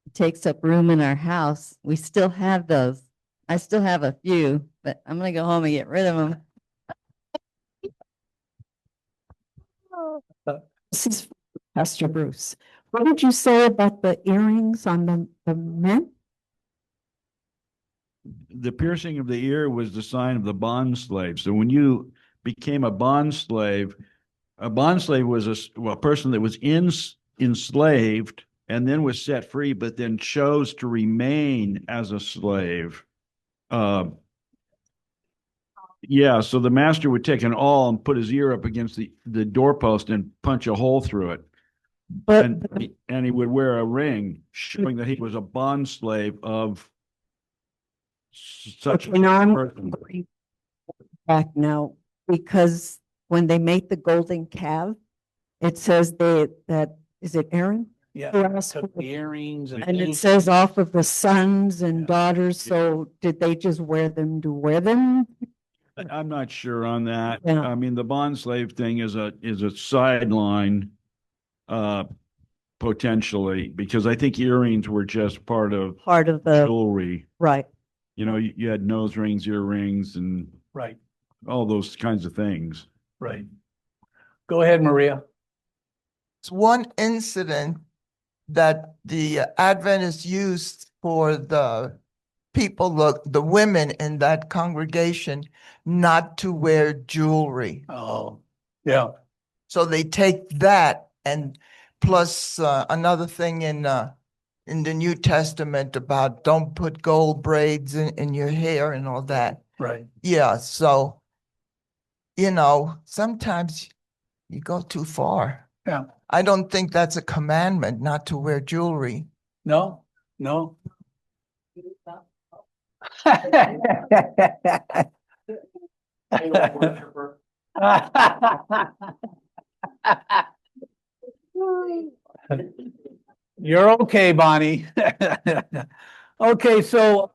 It takes up room in our house. We still have those. I still have a few, but I'm going to go home and get rid of them. This is Pastor Bruce. What did you say about the earrings on the men? The piercing of the ear was the sign of the bond slave. So when you became a bond slave was a person that was enslaved and then was set free, but then chose to remain as a slave. Yeah, so the master would take an awl and put his ear up against the doorpost and punch a hole through it. And he would wear a ring showing that he was a bond slave of such a person. Back now, because when they made the golden calf, it says that is it Aaron? Yeah, Who asked took for the earrings and it says off of the sons and daughters. So did they just wear them to wear them? I'm not sure on that. Yeah. I mean, the bond slave thing is a sideline, potentially, because I think earrings were just part of the jewelry. right. You know, you had nose rings, earrings, and right, all those kinds of things. Right. Go ahead, Maria. It's one incident that the Adventists used for the people, the women in that congregation, not to wear jewelry. Oh, yeah. So they take that, and plus another thing in the New Testament about don't put gold braids in your hair and all that. Right. Yeah, so sometimes you go too far. Yeah. I don't think that's a commandment not to wear jewelry. No, no. You're okay, Bonnie. Okay, so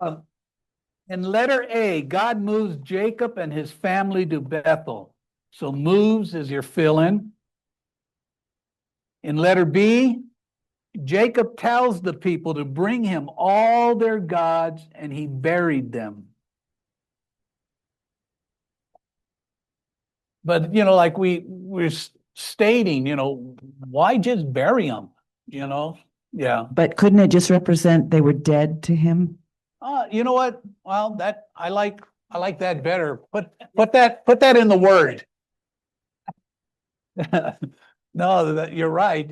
in letter A, God moves Jacob and his family to Bethel. So moves is your fill-in. In letter B, Jacob tells the people to bring him all their gods, and he buried them. But, like we're stating, why just bury them? Yeah. But couldn't it just represent they were dead to him? You know what? Well, I like that better. Put that in the word. No, you're right.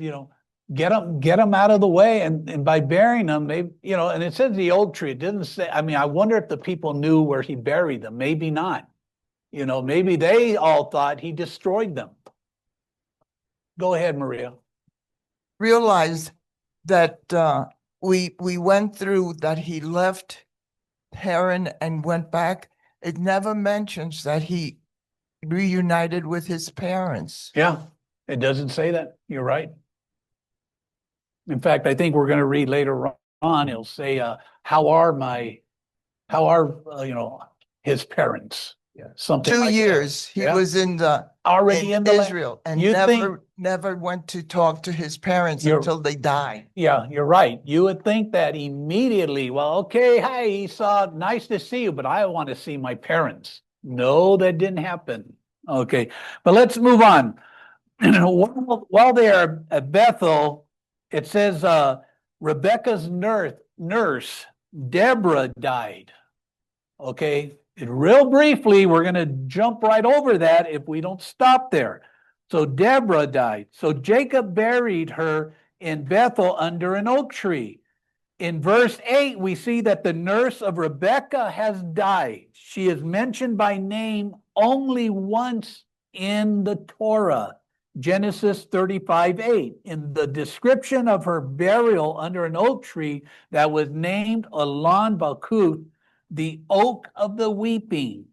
Get them out of the way, and by burying them, maybe and it says the oak tree. It didn't say. I mean, I wonder if the people knew where he buried them. Maybe not. Maybe they all thought he destroyed them. Go ahead, Maria. Realize that we went through that he left Haran and went back. It never mentions that he reunited with his parents. Yeah, it doesn't say that. You're right. In fact, I think we're going to read later on. It'll say, "How are his parents?" Yeah, something. 2 like years that. he was in already in Israel, and You never went to talk to his parents You're- until they died. Yeah, you're right. You would think that immediately. Well, okay, hi, Esau, nice to see you, but I want to see my parents. No, that didn't happen. Okay, but let's move on. While they are at Bethel, it says Rebecca's nurse, Deborah, died. Okay, and real briefly, we're going to jump right over that if we don't stop there. So Deborah died. So Jacob buried her in Bethel under an oak tree. In verse 8, we see that the nurse of Rebekah has died. She is mentioned by name only once in the Torah, Genesis 35:8. In the description of her burial under an oak tree that was named Elon Bakuth, the oak of the weeping.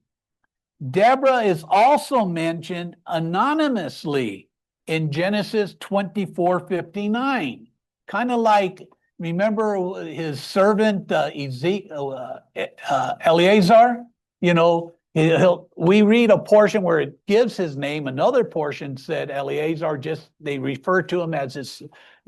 Deborah is also mentioned anonymously in Genesis 24:59. Kind of like, remember his servant Eleazar? We read a portion where it gives his name. Another portion said Eleazar, they refer to him as his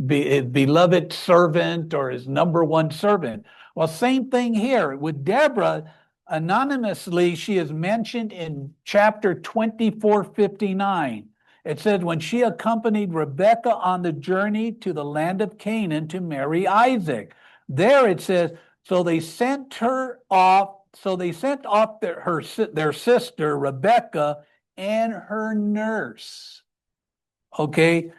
beloved servant or his number one servant. Well, same thing here with Deborah. Anonymously, she is mentioned in chapter 24:59. It said, when she accompanied Rebekah on the journey to the land of Canaan to marry Isaac. There it says, so they sent off their sister Rebekah and her nurse. Okay,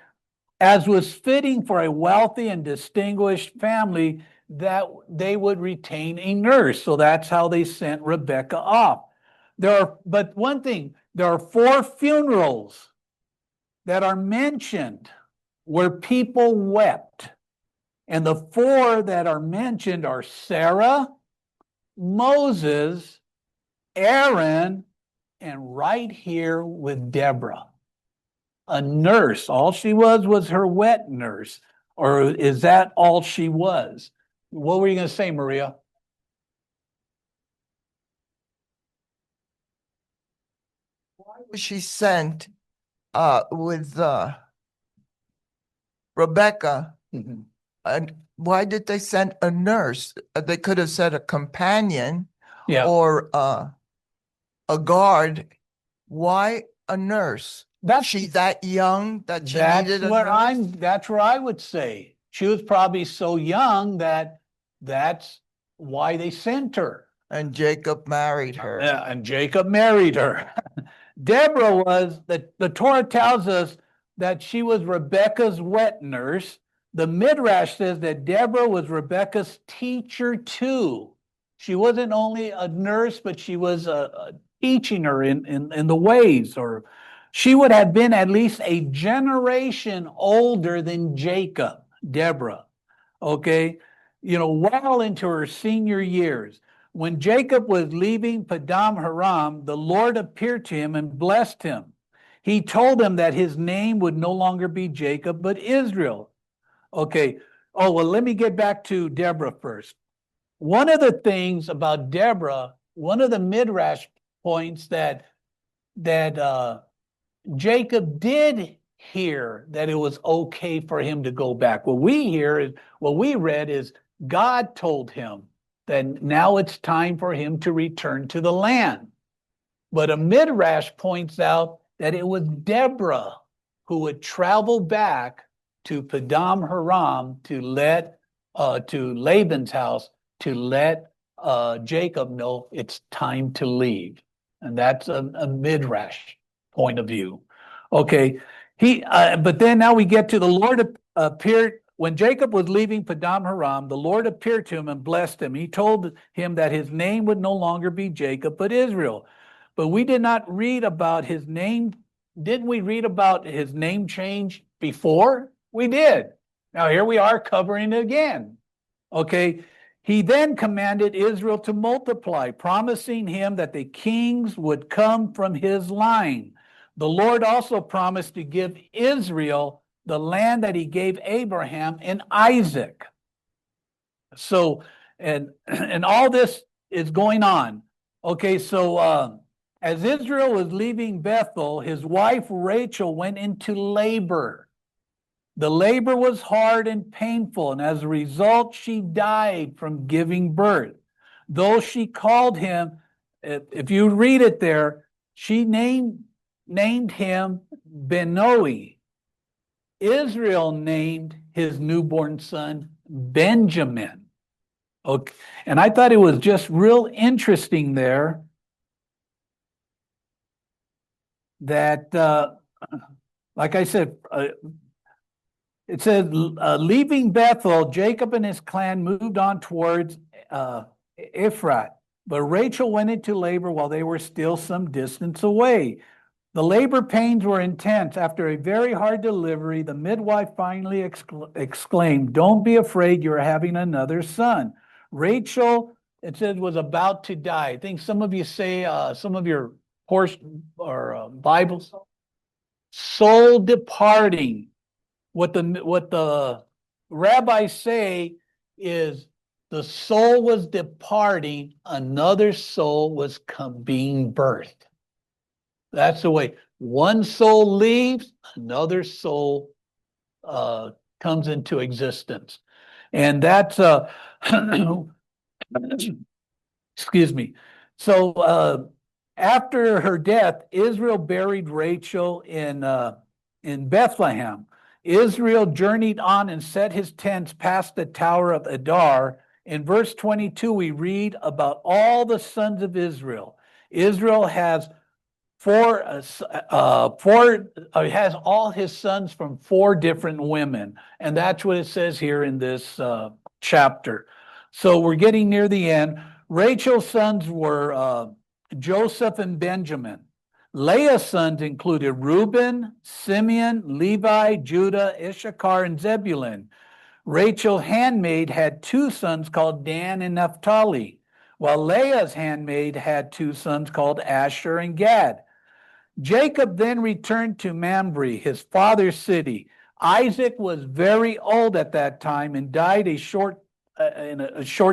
as was fitting for a wealthy and distinguished family, that they would retain a nurse. So that's how they sent Rebekah off. But one thing, there are 4 funerals that are mentioned where people wept. And the 4 that are mentioned are Sarah, Moses, Aaron, and right here with Deborah. A nurse. All she was her wet nurse. Or is that all she was? What were you going to say, Maria? Why was she sent with Rebecca? Mm-hmm. And why did they send a nurse? They could have said a companion or a guard. Why a nurse? She's that young that she needed a nurse? That's where I would say. She was probably so young that that's why they sent her. And Jacob married her. Yeah, and Jacob married her. Deborah was, the Torah tells us that she was Rebekah's wet nurse. The Midrash says that Deborah was Rebekah's teacher too. She wasn't only a nurse, but she was teaching her in the ways, or she would have been at least a generation older than Jacob, Deborah. Okay, well into her senior years. When Jacob was leaving Padam Haram, the Lord appeared to him and blessed him. He told him that his name would no longer be Jacob, but Israel. Okay. Oh, well, let me get back to Deborah first. One of the things about Deborah, one of the Midrash points that Jacob did hear that it was okay for him to go back. What we read is God told him that now it's time for him to return to the land. But a Midrash points out that it was Deborah who would travel back to Padam Haram to Laban's house to let Jacob know it's time to leave. And that's a Midrash point of view. Okay, but then now we get to the Lord appeared. When Jacob was leaving Padam Haram, the Lord appeared to him and blessed him. He told him that his name would no longer be Jacob, but Israel. But we did not read about his name. Didn't we read about his name change before? We did. Now here we are covering it again. Okay. He then commanded Israel to multiply, promising him that the kings would come from his line. The Lord also promised to give Israel the land that he gave Abraham and Isaac. So, and all this is going on. Okay, so as Israel was leaving Bethel, his wife Rachel went into labor. The labor was hard and painful, and as a result, she died from giving birth. Though she called him, if you read it there, she named him Benoi. Israel named his newborn son Benjamin. Okay, and I thought it was just real interesting there that, like I said, it says, leaving Bethel, Jacob and his clan moved on towards Ephrat, but Rachel went into labor while they were still some distance away. The labor pains were intense. After a very hard delivery, the midwife finally exclaimed, "Don't be afraid, you're having another son." Rachel, it says, was about to die. I think some of you say, some of your portion or Bibles, soul departing. What the rabbis say is the soul was departing, another soul was being birthed. That's the way. One soul leaves, another soul comes into existence. And that's, excuse me. So after her death, Israel buried Rachel in Bethlehem. Israel journeyed on and set his tents past the Tower of Adar. In verse 22, we read about all the sons of Israel. Israel has has all his sons from 4 different women. And that's what it says here in this chapter. So we're getting near the end. Rachel's sons were Joseph and Benjamin. Leah's sons included Reuben, Simeon, Levi, Judah, Issachar, and Zebulun. Rachel's handmaid had 2 sons called Dan and Naphtali, while Leah's handmaid had 2 sons called Asher and Gad. Jacob then returned to Mamre, his father's city. Isaac was very old at that time and died a short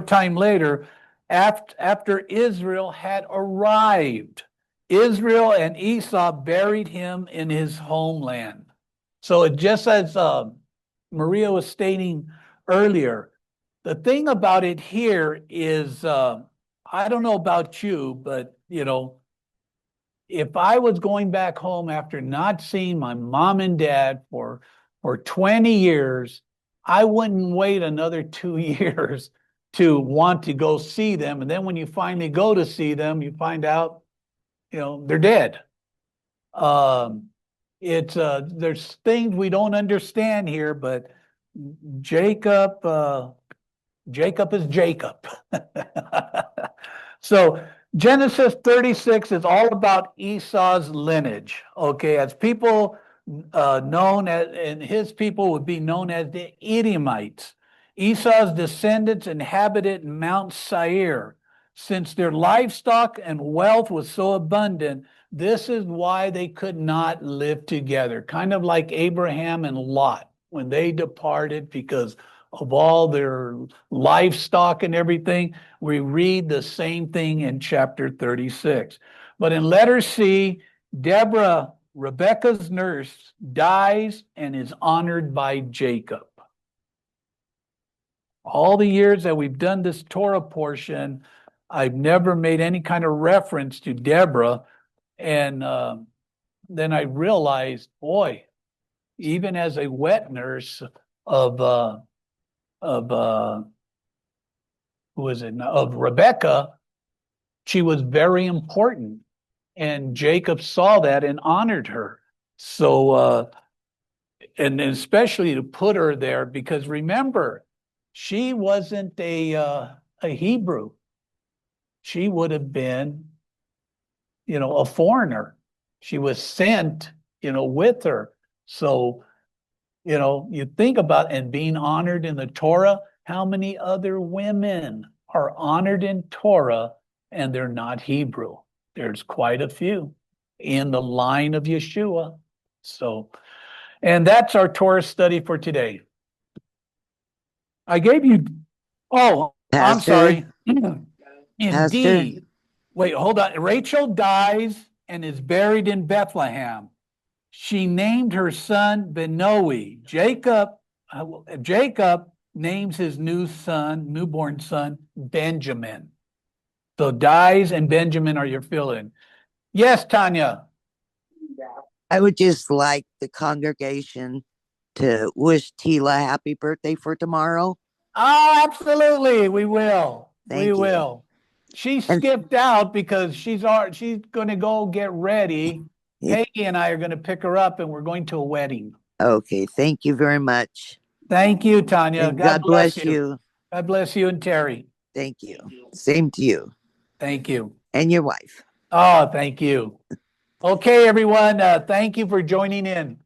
time later after Israel had arrived. Israel and Esau buried him in his homeland. So it just as Maria was stating earlier, the thing about it here is, I don't know about you, but if I was going back home after not seeing my mom and dad for 20 years, I wouldn't wait another 2 years to want to go see them. And then when you finally go to see them, you find out, they're dead. There's things we don't understand here, but Jacob is Jacob. So Genesis 36 is all about Esau's lineage. Okay, as people known as, and his people would be known as the Edomites. Esau's descendants inhabited Mount Seir. Since their livestock and wealth was so abundant, this is why they could not live together. Kind of like Abraham and Lot when they departed because of all their livestock and everything. We read the same thing in chapter 36. But in letter C, Deborah, Rebekah's nurse, dies and is honored by Jacob. All the years that we've done this Torah portion, I've never made any kind of reference to Deborah. And then I realized, boy, even as a wet nurse of Rebecca, she was very important, and Jacob saw that and honored her. So, and especially to put her there, because remember, she wasn't a Hebrew. She would have been, a foreigner. She was sent, with her. So, you think about and being honored in the Torah, how many other women are honored in Torah and they're not Hebrew? There's quite a few in the line of Yeshua. So, and that's our Torah study for today. I gave you, I'm sorry. Indeed. Wait, hold on. Rachel dies and is buried in Bethlehem. She named her son Benoi. Jacob names his newborn son, Benjamin. So dies and Benjamin are your fill-in. Yes, Tanya. I would just like the congregation to wish Tila happy birthday for tomorrow. Oh, absolutely. We will. Thank you. Will. She skipped out because she's going to go get ready. Peggy and I are going to pick her up and we're going to a wedding. Okay. Thank you very much. Thank you, Tanya. And God bless you. God bless you and Terry. Thank you. Same to you. Thank you. And your wife. Oh, thank you. Okay, everyone. Thank you for joining in.